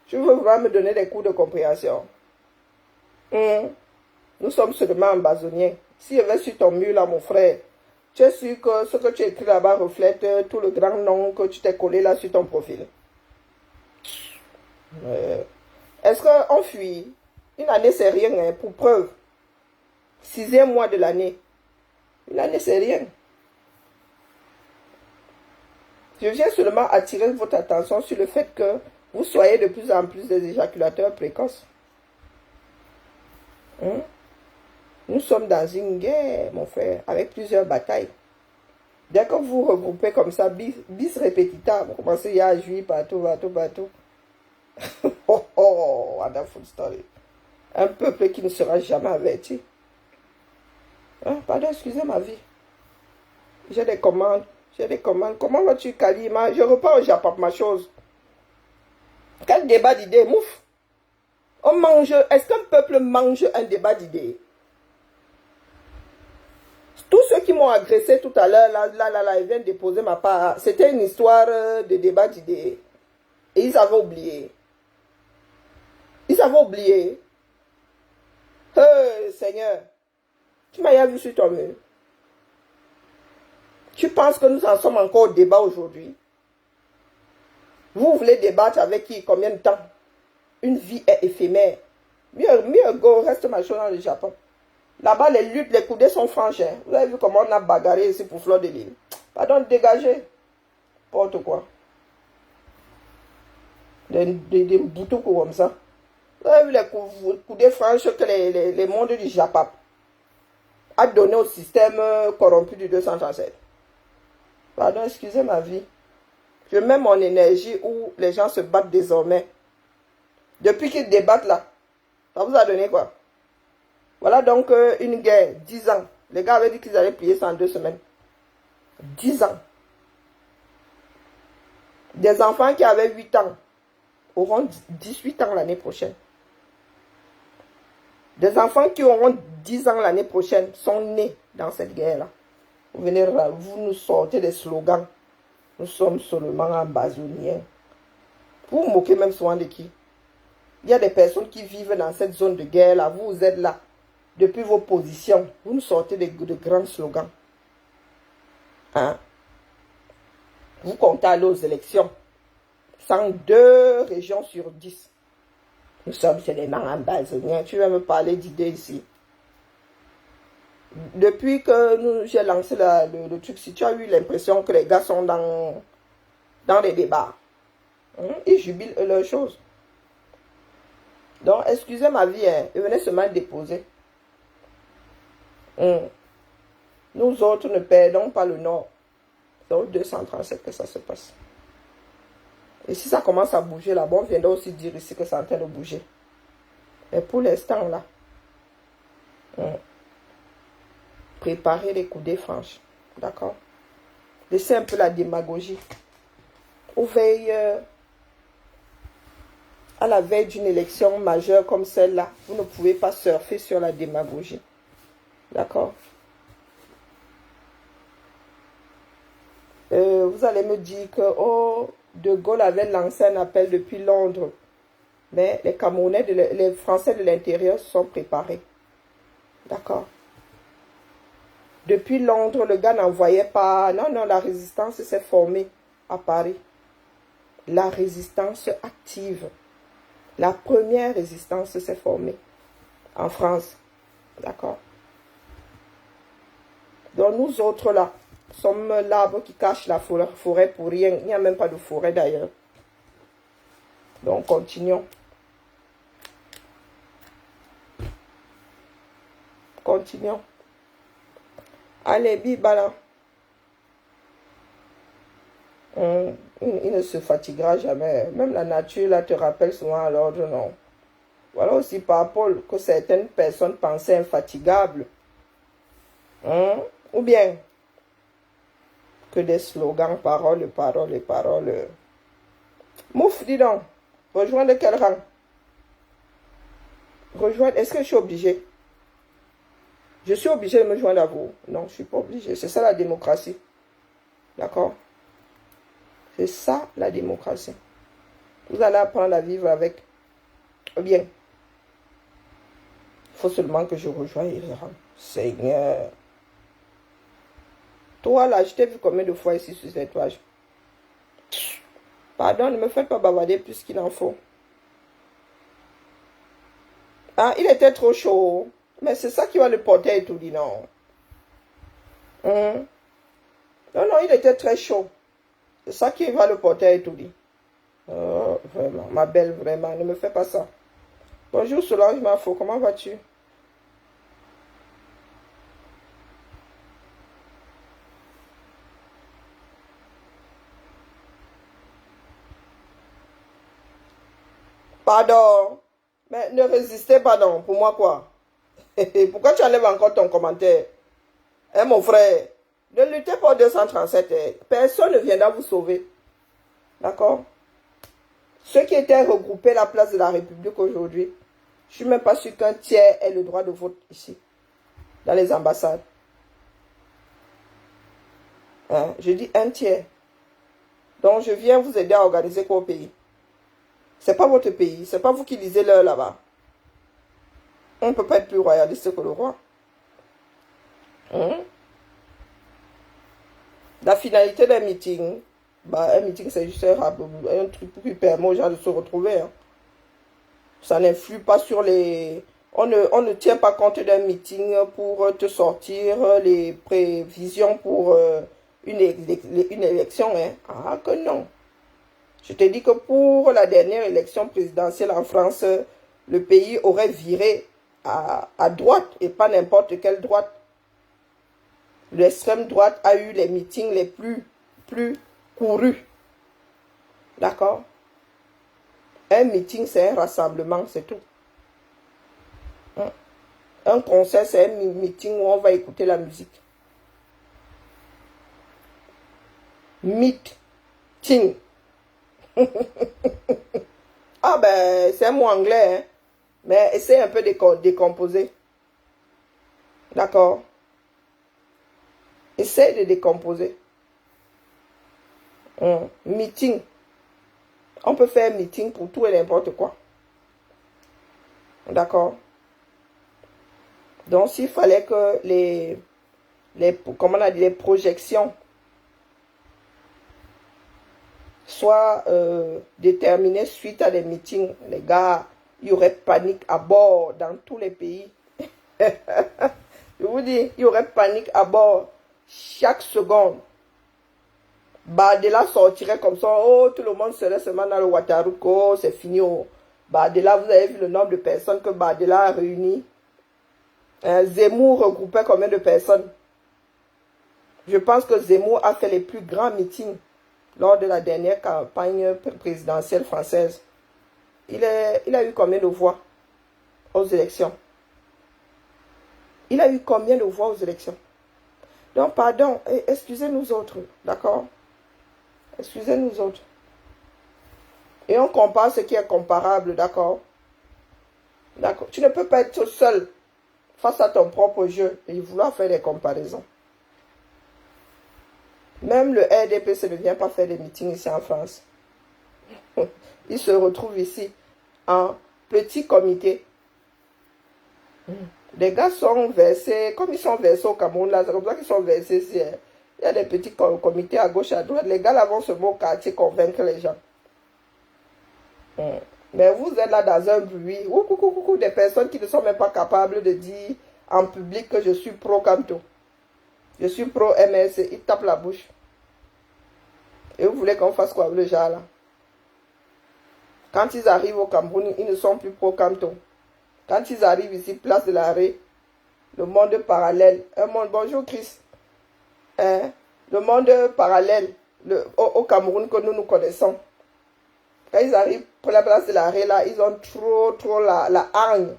Speaker 1: Tu veux vraiment me donner des cours de compréhension. Nous sommes seulement ambazoniens. Si je vais sur ton mur là, mon frère, tu es sûr que ce que tu écris là-bas reflète tout le grand nom que tu t'es collé là sur ton profil. Est-ce qu'on fuit? Une année, c'est rien, hein, pour preuve. 6e mois de l'année. Une année, c'est rien. Je viens seulement attirer votre attention sur le fait que vous soyez de plus en plus des éjaculateurs précoces. Nous sommes dans une guerre, mon frère, avec plusieurs batailles. Dès que vous regroupez comme ça, bis repetita, vous commencez à jouir partout. Oh, wonderful story. Un peuple qui ne sera jamais averti. Hein? Pardon, excusez ma vie. J'ai des commandes. J'ai des commandes. Comment vas-tu, Kalima? Je repars au Japon, ma chose. Quel débat d'idées, mouf? On mange. Est-ce qu'un peuple mange un débat d'idées? Tous ceux qui m'ont agressé tout à l'heure, là, ils viennent déposer ma part. C'était une histoire de débat d'idées. Et ils avaient oublié. Ils avaient oublié. Seigneur, tu m'as vu sur ton mur. Tu penses que nous en sommes encore au débat aujourd'hui? Vous voulez débattre avec qui? Combien de temps? Une vie est éphémère. Mieux go, reste ma chose dans le Japon. Là-bas, les luttes, les coudées sont franches. Hein. Vous avez vu comment on a bagarré ici pour Fleur de Lille. Pardon, dégagez. N'importe quoi. Des boutons comme ça. Vous avez vu les coudées franches que les mondes du Japon a donné au système corrompu du 237. Pardon, excusez ma vie. Je mets mon énergie où les gens se battent désormais. Depuis qu'ils débattent là, ça vous a donné quoi? Voilà donc une guerre, 10 ans. Les gars avaient dit qu'ils allaient plier ça en 2 semaines. 10 ans. Des enfants qui avaient 8 ans auront 18 ans l'année prochaine. Des enfants qui auront 10 ans l'année prochaine sont nés dans cette guerre-là. Vous venez, vous nous sortez des slogans. Nous sommes seulement ambazoniens. Vous vous moquez même souvent de qui? Il y a des personnes qui vivent dans cette zone de guerre-là. Vous êtes là. Depuis vos positions, vous nous sortez de grands slogans. Hein? Vous comptez aller aux élections. 102 régions sur 10. Nous sommes seulement ambazoniens. Tu vas me parler d'idées ici. Depuis que j'ai lancé le truc, si tu as eu l'impression que les gars sont dans les débats, hein, ils jubilent leurs choses. Donc, excusez ma vie, hein, et venez seulement déposer. Nous autres ne perdons pas le Nord. C'est au 237 que ça se passe. Et si ça commence à bouger là-bas, on viendra aussi dire ici que c'est en train de bouger. Mais pour l'instant là, préparez les coudées franches. D'accord? Laissez un peu la démagogie. On veille à la veille d'une élection majeure comme celle-là. Vous ne pouvez pas surfer sur la démagogie. D'accord? Vous allez me dire que De Gaulle avait lancé un appel depuis Londres. Mais les Camerounais, les Français de l'intérieur se sont préparés. D'accord? Depuis Londres, le gars n'envoyait pas... Non, la résistance s'est formée à Paris. La résistance active. La première résistance s'est formée en France. D'accord? Donc nous autres là, sommes l'arbre qui cache la forêt pour rien. Il n'y a même pas de forêt d'ailleurs. Donc continuons. Continuons. Allez, Bibala. Il ne se fatiguera jamais. Même la nature là te rappelle souvent à l'ordre, non. Voilà aussi par Paul que certaines personnes pensaient infatigables. Ou bien que des slogans, paroles. Mouf, dis donc. Rejoindre quel rang? Rejoindre, est-ce que je suis obligé? Je suis obligé de me joindre à vous? Non, je ne suis pas obligé. C'est ça la démocratie. D'accord? C'est ça la démocratie. Vous allez apprendre à vivre avec. Ou bien, il faut seulement que je rejoigne les rangs. Seigneur. Toi là, je t'ai vu combien de fois ici sur cette page? Pardon, ne me faites pas bavarder plus qu'il en faut. Ah, il était trop chaud. Mais c'est ça qui va le porter et tout dit, non. Non, il était très chaud. C'est ça qui va le porter et tout dit. Oh, vraiment, ma belle, vraiment, ne me fais pas ça. Bonjour Solange Mafo, comment vas-tu? Pardon. Mais ne résistez pas, non. Pour moi, quoi? Pourquoi tu enlèves encore ton commentaire? Hein, mon frère? Ne luttez pas au 237. Personne ne viendra vous sauver. D'accord? Ceux qui étaient regroupés à la place de la République aujourd'hui, je ne suis même pas sûr qu'un tiers ait le droit de vote ici, dans les ambassades. Hein? Je dis un tiers. Donc, je viens vous aider à organiser quoi au pays? Ce n'est pas votre pays. Ce n'est pas vous qui lisez l'heure là-bas. On ne peut pas être plus royaliste que le roi. Hein? La finalité d'un meeting, un meeting c'est juste un truc qui permet aux gens de se retrouver. Hein. Ça n'influe pas sur les... On ne tient pas compte d'un meeting pour te sortir les prévisions pour une élection. Hein. Ah que non. Je te dis que pour la dernière élection présidentielle en France, le pays aurait viré à droite et pas n'importe quelle droite. L'extrême droite a eu les meetings les plus courus. D'accord? Un meeting, c'est un rassemblement, c'est tout. Un concert, c'est un meeting où on va écouter la musique. Meeting. Ah ben, c'est un mot anglais, hein? Mais essaye un peu de décomposer. D'accord? Essaye de décomposer. Meeting. On peut faire un meeting pour tout et n'importe quoi. D'accord? Donc, s'il fallait que comment on a dit, les projections soient déterminées suite à des meetings, les gars, il y aurait panique à bord dans tous les pays. Je vous dis, il y aurait panique à bord chaque seconde. Bardella sortirait comme ça. Oh, tout le monde serait seulement dans le Ouattaraouko. C'est fini. Oh. Bardella, vous avez vu le nombre de personnes que Bardella a réuni. Zemmour regroupait combien de personnes? Je pense que Zemmour a fait les plus grands meetings lors de la dernière campagne présidentielle française. Il a eu combien de voix aux élections? Il a eu combien de voix aux élections? Donc, pardon, excusez-nous autres, d'accord? Excusez-nous autres. Et on compare ce qui est comparable, d'accord? D'accord. Tu ne peux pas être seul face à ton propre jeu et vouloir faire des comparaisons. Même le RDPC ne vient pas faire des meetings ici en France. Il se retrouve ici en petit comité. Les gars sont versés, comme ils sont versés au Cameroun, là, c'est comme ça qu'ils sont versés ici. Il y a des petits comités à gauche, à droite. Les gars là vont se mettre au quartier convaincre les gens. Mais vous êtes là dans un bruit. Des personnes qui ne sont même pas capables de dire en public que je suis pro-Canto. Je suis pro-MRC. Ils tapent la bouche. Et vous voulez qu'on fasse quoi avec le genre là? Quand ils arrivent au Cameroun, ils ne sont plus pro-Canto. Quand ils arrivent ici, place de l'Arrêt, le monde parallèle. Un monde, bonjour Chris. Le monde parallèle au Cameroun que nous connaissons. Quand ils arrivent pour la place de l'Arrêt, là, ils ont trop la hargne.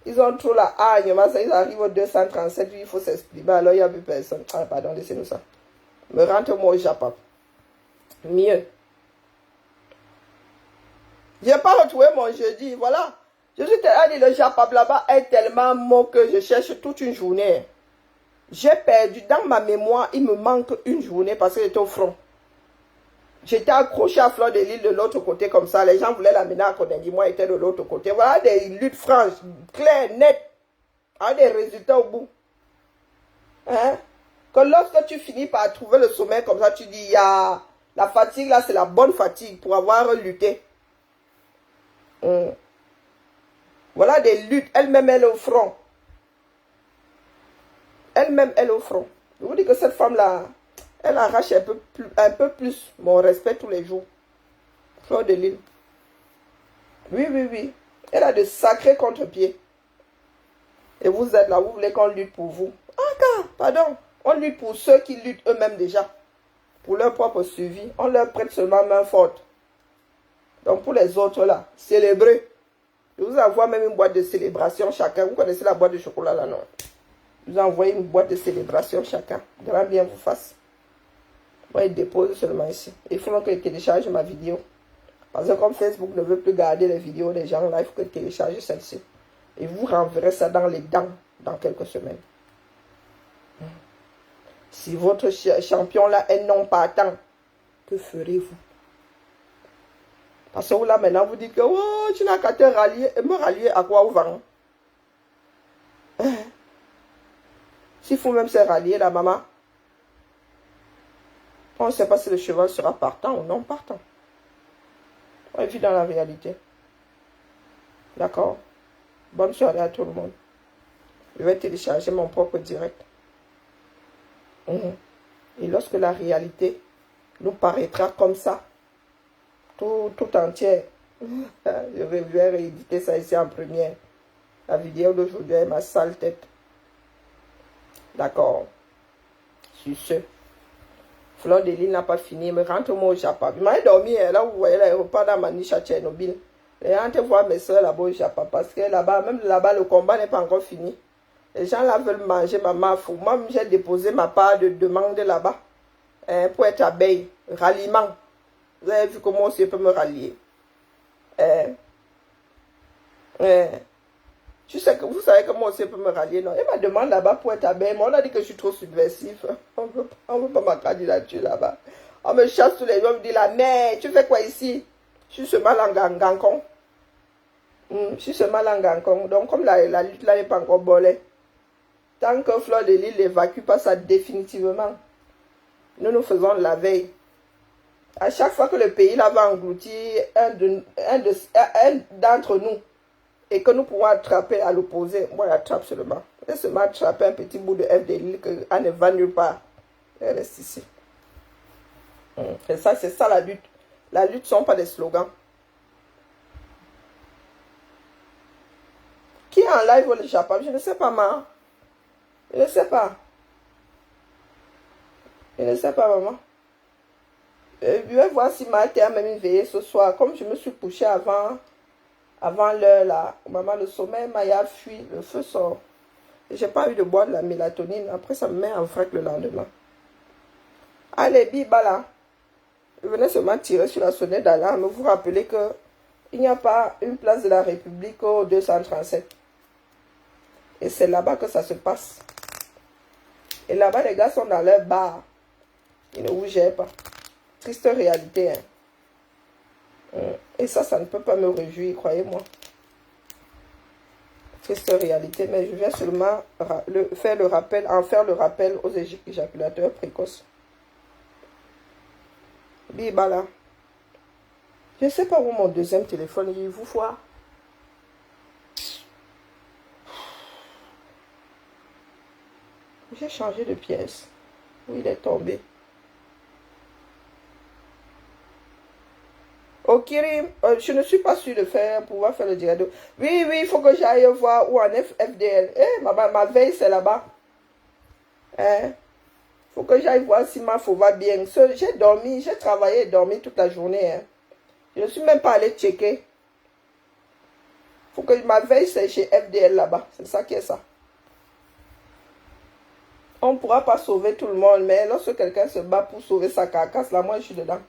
Speaker 1: Ils ont trop la hargne. Ils arrivent au 237, il faut s'exprimer. Alors, il n'y a plus personne. Ah, pardon, laissez-nous ça. Me rentre-moi au Japon. Mieux. Je n'ai pas retrouvé mon jeudi. Voilà. Je suis tellement dit, le Japon là-bas est tellement mot que je cherche toute une journée. J'ai perdu. Dans ma mémoire, il me manque une journée parce que j'étais au front. J'étais accroché à Fleur de l'île de l'autre côté comme ça. Les gens voulaient l'amener à Kondengi. Moi, j'étais de l'autre côté. Voilà des luttes franches, claires, nettes. Avec des résultats au bout. Hein? Que lorsque tu finis par trouver le sommet comme ça, tu dis, la fatigue là, c'est la bonne fatigue pour avoir lutté. Voilà des luttes. Elle-même, elle est au front. Elle-même, elle est au front. Je vous dis que cette femme-là, elle arrache un peu plus mon respect tous les jours. Fleur de l'île. Oui. Elle a de sacrés contre-pieds. Et vous êtes là, vous voulez qu'on lutte pour vous. Ah, pardon. On lutte pour ceux qui luttent eux-mêmes déjà. Pour leur propre suivi. On leur prête seulement main forte. Donc pour les autres là, célébrez. Je vous envoie même une boîte de célébration chacun. Vous connaissez la boîte de chocolat là, non? Je vous envoie une boîte de célébration chacun. Grand bien vous fasse. Moi, il dépose seulement ici. Il faut que je télécharge ma vidéo. Parce que comme Facebook ne veut plus garder les vidéos des gens là, il faut que je télécharge celle-ci. Et vous renverrez ça dans les dents dans quelques semaines. Si votre champion là est non partant, que ferez-vous? Parce que vous là maintenant vous dites que oh, tu n'as qu'à te rallier. Et me rallier à quoi au vent? S'il faut même se rallier la maman, on ne sait pas si le cheval sera partant ou non partant. On vit dans la réalité. D'accord? Bonne soirée à tout le monde. Je vais télécharger mon propre direct. Et lorsque la réalité nous paraîtra comme ça, tout entière, je vais rééditer ça ici en première. La vidéo d'aujourd'hui est ma sale tête. D'accord? Sur ce, Fleur de Lille n'a pas fini. Mais rentre-moi au Japon. Je m'avais dormi là où vous voyez l'aéroport dans Maniche à Tchernobyl. Et rentrez voir mes soeurs là-bas au Japon. Parce que là-bas, même là-bas, le combat n'est pas encore fini. Les gens là veulent manger ma mafou. Moi, j'ai déposé ma part de demande là-bas. Pour être abeille. Ralliement. Vous avez vu comment je peux me rallier. Tu sais que vous savez comment on peut me rallier, non? Il m'a demandé là-bas pour être abeille. Mais on a dit que je suis trop subversif. On veut pas ma candidature là-bas. On me chasse tous les jours. On me dit là, mais tu fais quoi ici? Je suis seulement en Gankon. Je suis seulement en Gankon. Donc, comme la lutte là n'est pas encore bolée, tant que Fleur de Lille n'évacue pas ça définitivement, nous faisons la veille. À chaque fois que le pays là va engloutir un d'entre nous, et que nous pouvons attraper à l'opposé, moi j'attrape seulement. Et seulement attraper un petit bout de FDL qu'elle ne va nulle part. Elle reste ici. Et ça, c'est ça la lutte. La lutte ne sont pas des slogans. Qui est en live au Japon? Je ne sais pas, maman. Je ne sais pas. Je ne sais pas, maman. Je vais voir si ma terre même veillé ce soir. Comme je me suis couché avant l'heure là, maman, le sommeil m'a fui, le feu sort. J'ai pas eu de boire de la mélatonine. Après, ça me met en vrac le lendemain. Allez, biba là. Je venais seulement tirer sur la sonnette d'alarme. Vous rappelez que il n'y a pas une place de la République au 237. Et c'est là-bas que ça se passe. Et là-bas, les gars sont dans leur bar. Ils ne bougeaient pas. Triste réalité. Hein. Et ça ne peut pas me réjouir, croyez-moi. Triste réalité, mais je viens seulement en faire le rappel aux éjaculateurs précoces. Bibala. Je ne sais pas où mon deuxième téléphone, il vous voit. J'ai changé de pièce. Où il est tombé. Ok, je ne suis pas sûre de pouvoir faire le direct. Oui, il faut que j'aille voir où en est FDL. Ma veille, c'est là-bas. Il faut que j'aille voir si ma faux va bien. J'ai dormi, j'ai travaillé et dormi toute la journée. Je ne suis même pas allé checker. Il faut que ma veille, c'est chez FDL là-bas. C'est ça qui est ça. On ne pourra pas sauver tout le monde, mais lorsque quelqu'un se bat pour sauver sa carcasse, là, moi, je suis dedans.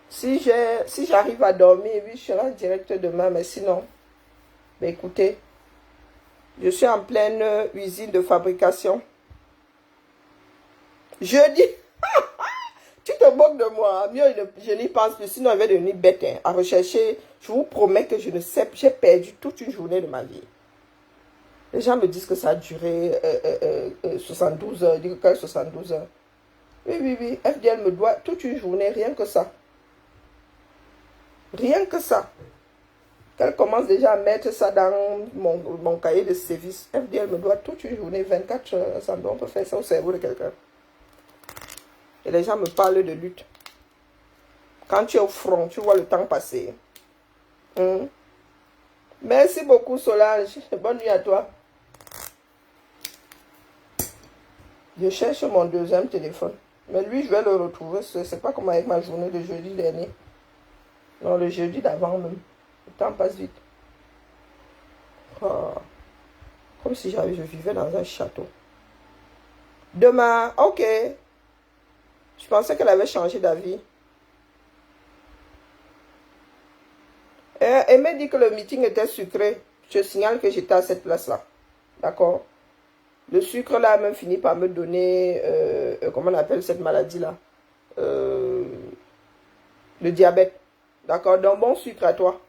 Speaker 1: Si j'arrive à dormir, oui, je serai en direct demain, mais sinon, ben écoutez, je suis en pleine usine de fabrication. Jeudi, tu te moques de moi, mieux je n'y pense plus, sinon je vais devenir bête hein, à rechercher. Je vous promets que je ne sais, j'ai perdu toute une journée de ma vie. Les gens me disent que ça a duré 72 heures, je dis que 72 heures. Oui, FDL me doit toute une journée, rien que ça. Rien que ça. Qu'elle commence déjà à mettre ça dans mon cahier de service. FDL me doit toute une journée, 24 heures. On peut faire ça au cerveau de quelqu'un. Et les gens me parlent de lutte. Quand tu es au front, tu vois le temps passer. Merci beaucoup Solange. Bonne nuit à toi. Je cherche mon deuxième téléphone. Mais lui, je vais le retrouver. C'est pas comme avec ma journée de jeudi dernier. Non, le jeudi d'avant même. Le temps passe vite. Ah, comme si je vivais dans un château. Demain, ok. Je pensais qu'elle avait changé d'avis. Elle m'a dit que le meeting était sucré. Je signale que j'étais à cette place-là. D'accord? Le sucre là a même fini par me donner, comment on appelle cette maladie-là? Le diabète. D'accord? Donc bon sucre à toi.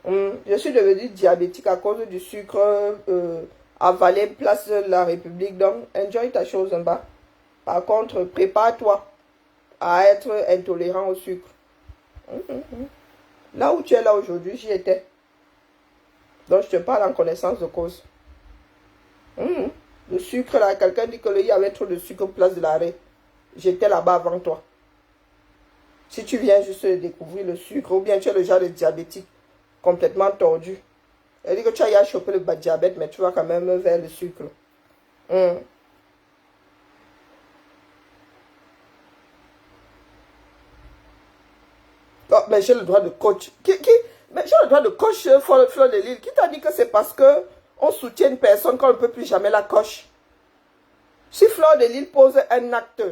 Speaker 1: Je suis devenue diabétique à cause du sucre avalé place de la République. Donc enjoy ta chose en bas. Par contre, prépare-toi à être intolérant au sucre. Là où tu es là aujourd'hui, j'y étais. Donc je te parle en connaissance de cause. Le sucre là, quelqu'un dit qu'il y avait trop de sucre place de l'arrêt. J'étais là-bas avant toi. Si tu viens juste découvrir le sucre, ou bien tu es le genre de diabétique complètement tordu. Elle dit que tu as chopé le bas diabète, mais tu vas quand même vers le sucre. Oh, mais j'ai le droit de coach. Mais j'ai le droit de coach Fleur de Lille. Qui t'a dit que c'est parce que on soutient une personne qu'on ne peut plus jamais la coche? Si Fleur de Lille pose un acte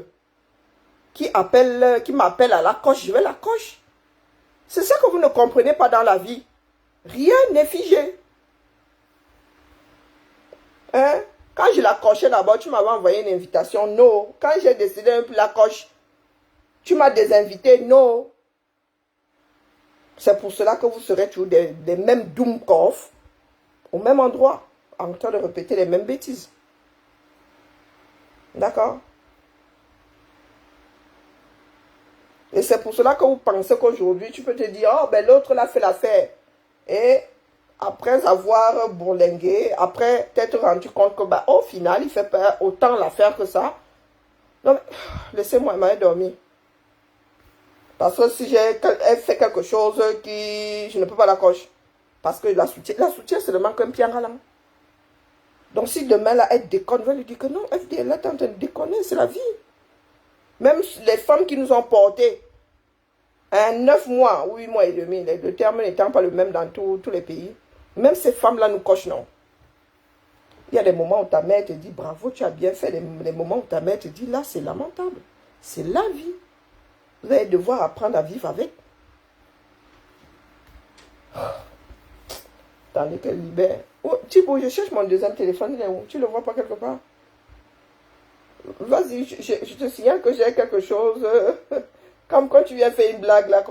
Speaker 1: qui m'appelle à la coche, je vais la coche. C'est ça que vous ne comprenez pas dans la vie. Rien n'est figé. Hein? Quand je la cochais d'abord, tu m'avais envoyé une invitation. Non. Quand j'ai décidé un peu la coche, tu m'as désinvité. Non. C'est pour cela que vous serez toujours des mêmes doomkoff au même endroit, en train de répéter les mêmes bêtises. D'accord? Et c'est pour cela que vous pensez qu'aujourd'hui, tu peux te dire, oh, ben l'autre l'a fait l'affaire. Et après avoir bourlingué, après t'être rendu compte que, bah, au final, il fait pas autant l'affaire que ça. Non, mais laissez-moi dormir. Parce que si elle fait quelque chose qui, je ne peux pas la cocher. Parce que la soutient seulement qu'un pied en ralent. Donc si demain là, elle déconne, va lui dire que non, FDL, là, t'es en train de déconner, c'est la vie. Même les femmes qui nous ont portés 9 mois ou 8 mois et demi, le terme n'étant pas le même dans tous les pays, même ces femmes-là nous cochent, non. Il y a des moments où ta mère te dit bravo, tu as bien fait. Des moments où ta mère te dit là, c'est lamentable. C'est la vie. Vous allez devoir apprendre à vivre avec. Tandis qu'elle libère. Oh, Thibaut, je cherche mon deuxième téléphone. Il est où? Tu ne le vois pas quelque part? Vas-y, je te signale que j'ai quelque chose. Comme quand tu viens faire une blague là.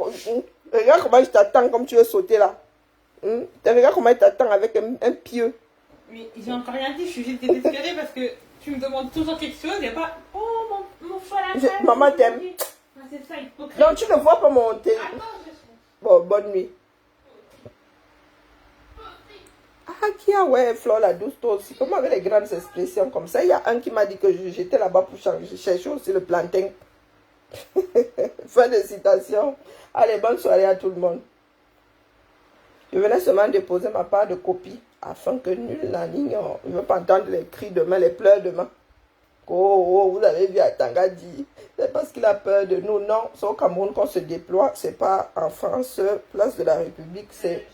Speaker 1: Regarde comment je t'attends comme tu veux sauter là. Regarde comment je t'attends avec un pieu.
Speaker 2: Mais j'ai encore rien dit, je suis juste désespérée parce que tu me demandes toujours quelque chose, il n'y a pas. Oh, mon choix là.
Speaker 1: Maman t'aime.
Speaker 2: Ah, c'est ça, hypocrite.
Speaker 1: Non, tu ne vois pas mon thé.
Speaker 2: Attends,
Speaker 1: Bon, bonne nuit. Ah, qui a, ouais, Flore la douce, toi aussi. Comment avec les grandes expressions comme ça? Il y a un qui m'a dit que j'étais là-bas pour chercher aussi le plantain. Fin de citation. Allez, bonne soirée à tout le monde. Je venais seulement déposer ma part de copie afin que nul n'en ignore. Je ne veux pas entendre les cris demain, les pleurs demain. Oh, vous avez vu Atanga dit, c'est parce qu'il a peur de nous. Non, c'est au Cameroun qu'on se déploie. C'est pas en France, place de la République. C'est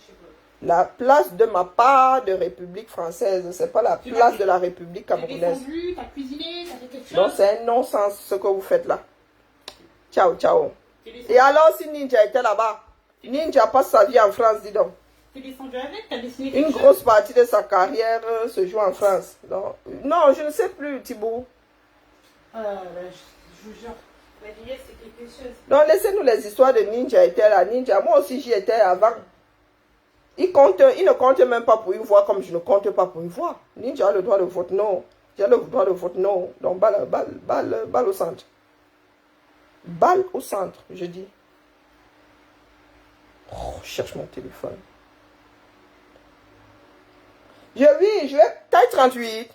Speaker 1: la place de ma part de République française. C'est pas la place de la République camerounaise.
Speaker 2: t'as cuisiné, t'as fait quelque chose.
Speaker 1: Donc c'est un non-sens ce que vous faites là. Ciao, ciao. Et alors si Ninja était là-bas, Ninja passe sa vie en France, dis donc.
Speaker 2: T'es descendu avec, t'as dessiné quelque
Speaker 1: Une
Speaker 2: chose.
Speaker 1: grosse partie de sa carrière se joue en France. Non, je ne sais plus, Thibaut.
Speaker 2: Je vous jure, la vieillesse c'est quelque chose.
Speaker 1: Donc laissez-nous les histoires de Ninja était là. Ninja, moi aussi j'y étais avant. Il ne compte même pas pour une voix comme je ne compte pas pour une voix. Ninja a le droit de vote non. J'ai le droit de vote non. Donc balle au centre. Balle au centre, je dis. Oh, je cherche mon téléphone. Je vais taille 38.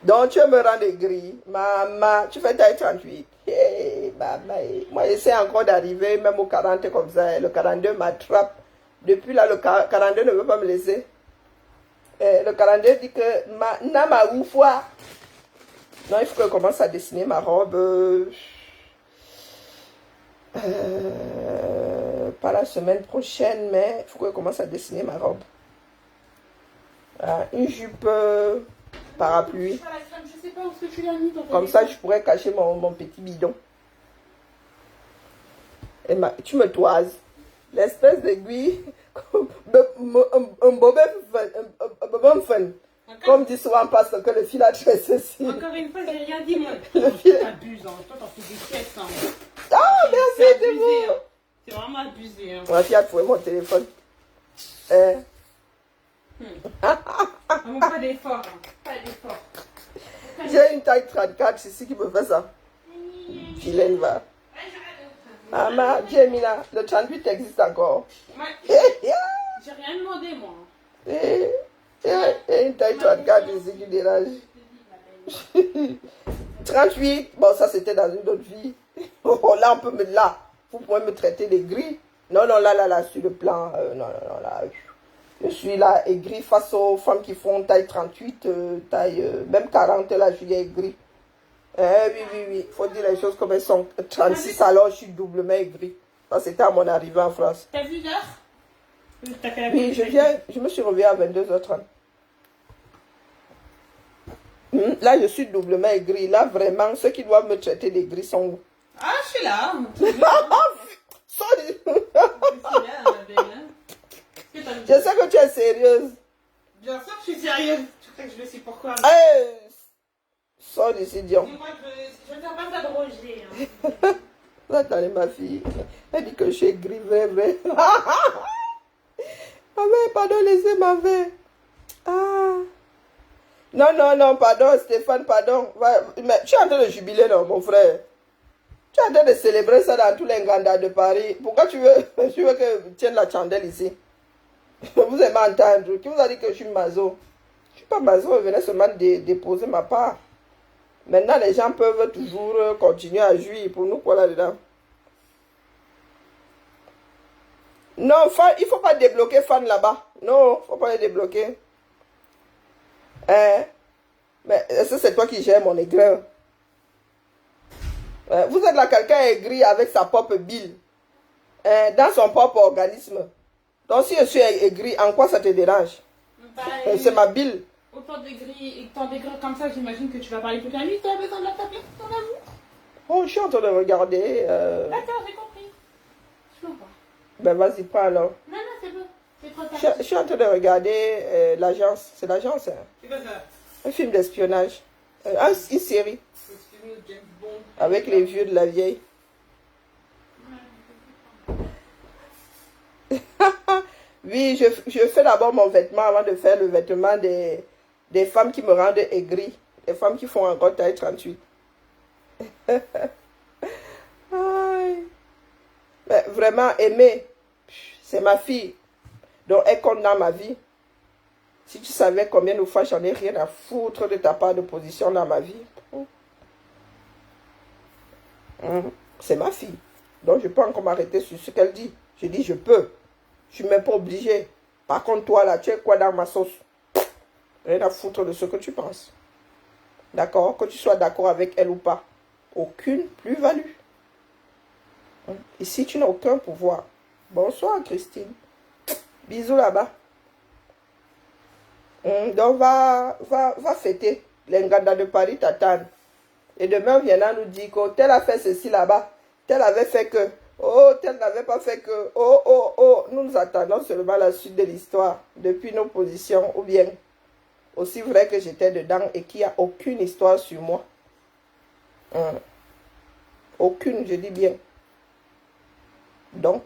Speaker 1: Donc tu me rends des gris. Maman, tu fais taille 38. Hey, maman. Moi, j'essaie encore d'arriver même au 40 comme ça. Le 42 m'attrape. Depuis là, le 42 ne veut pas me laisser. Le calendrier dit que Nama Oufoua. Non, il faut que je commence à dessiner ma robe. Pas la semaine prochaine, mais il faut que je commence à dessiner ma robe. Une jupe parapluie.
Speaker 2: Je sais pas où tu l'as mis.
Speaker 1: Comme ça, je pourrais cacher mon petit bidon. Et tu me toises. L'espèce d'aiguille. Un bobin fun. Comme dit souvent parce que le fil a tressé ceci.
Speaker 2: Encore une fois, j'ai rien dit, moi.
Speaker 1: Le fil.
Speaker 2: T'abuses, hein. Toi, t'en fais des pièces, hein.
Speaker 1: Ah, merci, c'est bon.
Speaker 2: C'est vraiment abusé, hein.
Speaker 1: Ma fille a trouvé mon téléphone.
Speaker 2: Pas d'effort, hein. Pas d'effort.
Speaker 1: J'ai une taille 34 ici qui me fait ça. Vilaine va. Maman, Jemina, le 38 existe encore.
Speaker 2: Ouais. J'ai rien demandé, moi.
Speaker 1: Et une taille 34 ici qui dérange. 38, bon, ça c'était dans une autre vie. Oh, là, on peut me. Là, vous pouvez me traiter des gris. Non, là, sur le plan. Non, là. Je suis là, aigri face aux femmes qui font taille 38, même 40, là, je suis aigri. Oui, faut dire les choses comme elles sont. 36, alors je suis doublement aigri. Ça, c'était à mon arrivée en France.
Speaker 2: T'as vu l'heure?
Speaker 1: Oui, je me suis réveillée à 22h30. Là, je suis doublement aigri. Là, vraiment, ceux qui doivent me traiter d'aigri sont où?
Speaker 2: Ah, je suis là.
Speaker 1: Sorry. Je sais que tu es sérieuse.
Speaker 2: Bien sûr que je suis sérieuse. Tu crois que je le sais pourquoi?
Speaker 1: Sors d'ici, Dion.
Speaker 2: Dis-moi que je ne tiens pas ça de Roger.
Speaker 1: Là, attendez, ma fille. Elle dit que je suis gris, vrai. Maman, pardon, laissez ma veille. Non, pardon, Stéphane, pardon. Mais tu es en train de jubiler, non, mon frère? Tu es en train de célébrer ça dans tous les grandas de Paris. Pourquoi tu veux que je tienne la chandelle ici? Vous aimez entendre. Qui vous a dit que je suis maso? Je ne suis pas maso, je venais seulement déposer ma part. Maintenant, les gens peuvent toujours continuer à jouir. Pour nous, quoi là-dedans? Non, il ne faut pas débloquer fan là-bas. Non, il ne faut pas les débloquer. Mais est-ce que c'est toi qui gères mon aigreur? Vous êtes là, quelqu'un aigri avec sa propre bile. Dans son propre organisme. Donc si je suis aigri, en quoi ça te dérange? C'est ma bile.
Speaker 2: Autant d'aigri comme ça, j'imagine que tu vas parler toute la nuit. Tu as besoin de la taper dans la joue.
Speaker 1: Oh, je suis en train de regarder.
Speaker 2: D'accord, j'ai compris. Je comprends.
Speaker 1: Ben vas-y, prends alors.
Speaker 2: Non, c'est bon. C'est trop tard.
Speaker 1: Je suis en train de regarder l'agence. C'est l'agence, hein?
Speaker 2: C'est quoi ça?
Speaker 1: Un film d'espionnage. Une série. Avec les vieux de la vieille. Oui, je fais d'abord mon vêtement avant de faire le vêtement des femmes qui me rendent aigri. Des femmes qui font encore taille 38. Mais vraiment, aimer, c'est ma fille. Donc, elle compte dans ma vie. Si tu savais combien de fois j'en ai rien à foutre de ta part de position dans ma vie. C'est ma fille. Donc, je peux encore m'arrêter sur ce qu'elle dit. Je dis, je peux. Je ne suis même pas obligé. Par contre, toi, là, tu es quoi dans ma sauce? Rien à foutre de ce que tu penses. D'accord? Que tu sois d'accord avec elle ou pas. Aucune plus-value. Ici, tu n'as aucun pouvoir. Bonsoir, Christine. Bisous là-bas. Donc, va fêter. Les Nganda de Paris t'attendent. Et demain, viendra nous dire que tel a fait ceci là-bas. Tel avait fait que. Oh, tel n'avait pas fait que. Oh. Nous attendons seulement la suite de l'histoire. Depuis nos positions. Ou bien, aussi vrai que j'étais dedans et qu'il n'y a aucune histoire sur moi. Aucune, je dis bien. Donc,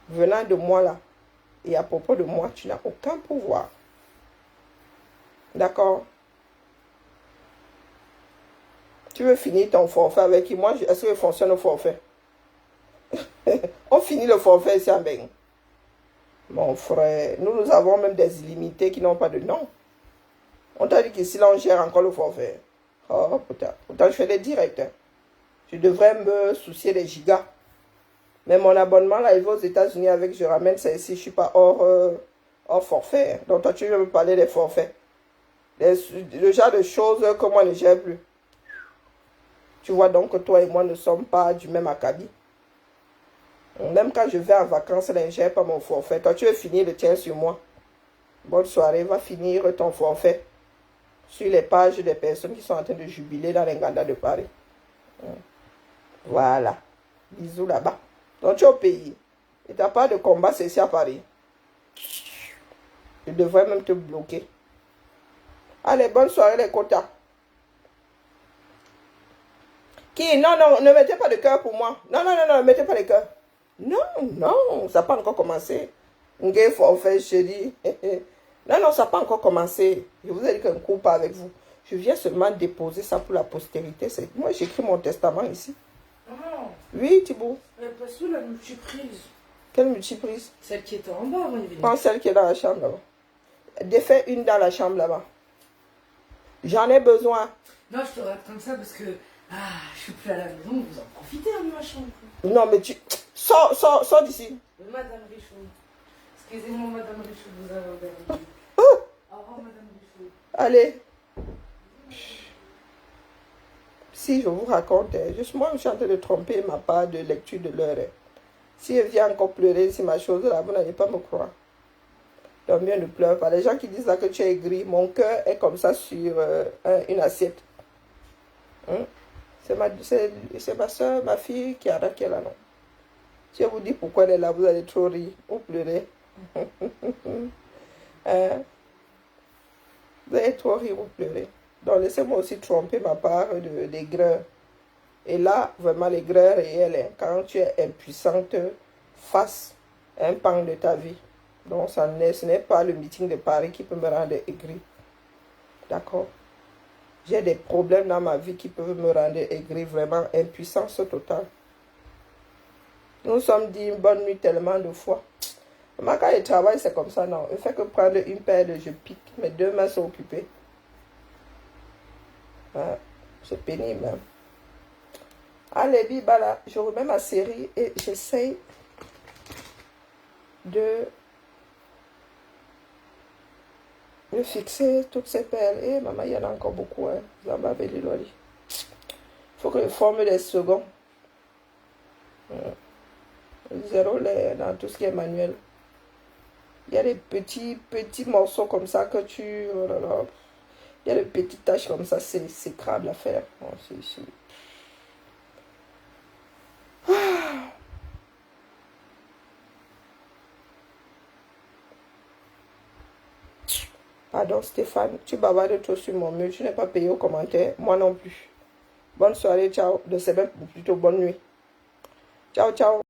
Speaker 1: venant de moi là, et à propos de moi, tu n'as aucun pouvoir. D'accord? Tu veux finir ton forfait avec qui? Moi, est-ce que fonctionne le forfait? On finit le forfait ici en Beng. Mon frère, nous avons même des illimités qui n'ont pas de nom. On t'a dit qu'ici, là, on gère encore le forfait. Oh, putain. Pourtant, je fais des directs. Hein. Je devrais me soucier des gigas. Mais mon abonnement, là, il va aux États-Unis avec, je ramène ça ici. Je ne suis pas hors Oh, forfait. Hein. Donc, toi, tu veux me parler des forfaits. Le genre de choses que moi ne gère plus. Tu vois donc que toi et moi ne sommes pas du même acabit. Même quand je vais en vacances, là, je ne gère pas mon forfait. Toi, tu veux finir le tien sur moi. Bonne soirée, va finir ton forfait sur les pages des personnes qui sont en train de jubiler dans les Nganda de Paris. Voilà. Bisous là-bas. Donc, tu es au pays. Et tu n'as pas de combat, c'est ici à Paris. Je devrais même te bloquer. Allez, bonne soirée les quotas. Qui? Non, non, ne mettez pas de cœur pour moi. Non, non, non, non, ne mettez pas de cœur. Non, non, ça n'a pas encore commencé. Ngé forfait, chérie. Non, non, ça n'a pas encore commencé. Je vous ai dit qu'on ne court pas avec vous. Je viens seulement déposer ça pour la postérité. Moi, j'écris mon testament ici.
Speaker 3: Ah,
Speaker 1: Oui, Thibaut.
Speaker 3: mais pas sous la multiprise.
Speaker 1: Quelle multiprise?
Speaker 3: Celle qui était en bas avant de venir.
Speaker 1: Prends celle qui est dans la chambre là-bas. Défais une dans la chambre là-bas. J'en ai besoin.
Speaker 3: Non, je te regarde comme ça parce que je suis plus à la maison, vous en profitez de ma chambre.
Speaker 1: Non, mais tu... Sors d'ici.
Speaker 3: Madame Richaud. Excusez-moi, Madame Richaud, de vous avoir dérangé.
Speaker 1: Oh,
Speaker 3: Au revoir, Madame Richaud.
Speaker 1: allez. Si je vous raconte, juste moi, je suis en train de tromper ma part de lecture de l'heure. Si elle vient encore pleurer sur ma chose là, vous n'allez pas me croire. Donc bien ne pleure pas. Les gens qui disent là que tu es gris, mon cœur est comme ça sur une assiette. Hein? C'est ma soeur, ma fille qui est là, non. Si je vous dis pourquoi elle est là, vous allez trop rire ou pleurer. Hein? Vous allez trop rire ou pleurer. Donc laissez-moi aussi tromper ma part d'aigreur. Et là, vraiment, l'aigreur est réelle. Hein? Quand tu es impuissante face à un pan de ta vie. Donc ce n'est pas le meeting de Paris qui peut me rendre aigri. D'accord? J'ai des problèmes dans ma vie qui peuvent me rendre aigri. Vraiment, impuissance totale. Nous sommes dit une bonne nuit tellement de fois. Moi, quand je travaille, c'est comme ça, non. Il fait que prendre une paire de je pique. Mes deux mains sont occupées. Hein? C'est pénible. Hein? Allez, bibala, je remets ma série et j'essaye de fixer toutes ces perles. Et maman, il y en a encore beaucoup. Hein? Il faut que je forme des seconds. Zéro dans tout ce qui est manuel. Il y a des petits morceaux comme ça que tu... Oh là là. Il y a des petites tâches comme ça, c'est crable à faire. Bon, Pardon Stéphane, tu bavardes trop sur mon mur, tu n'es pas payé aux commentaires, moi non plus. Bonne soirée, ciao. De c'est même plutôt bonne nuit. Ciao, ciao.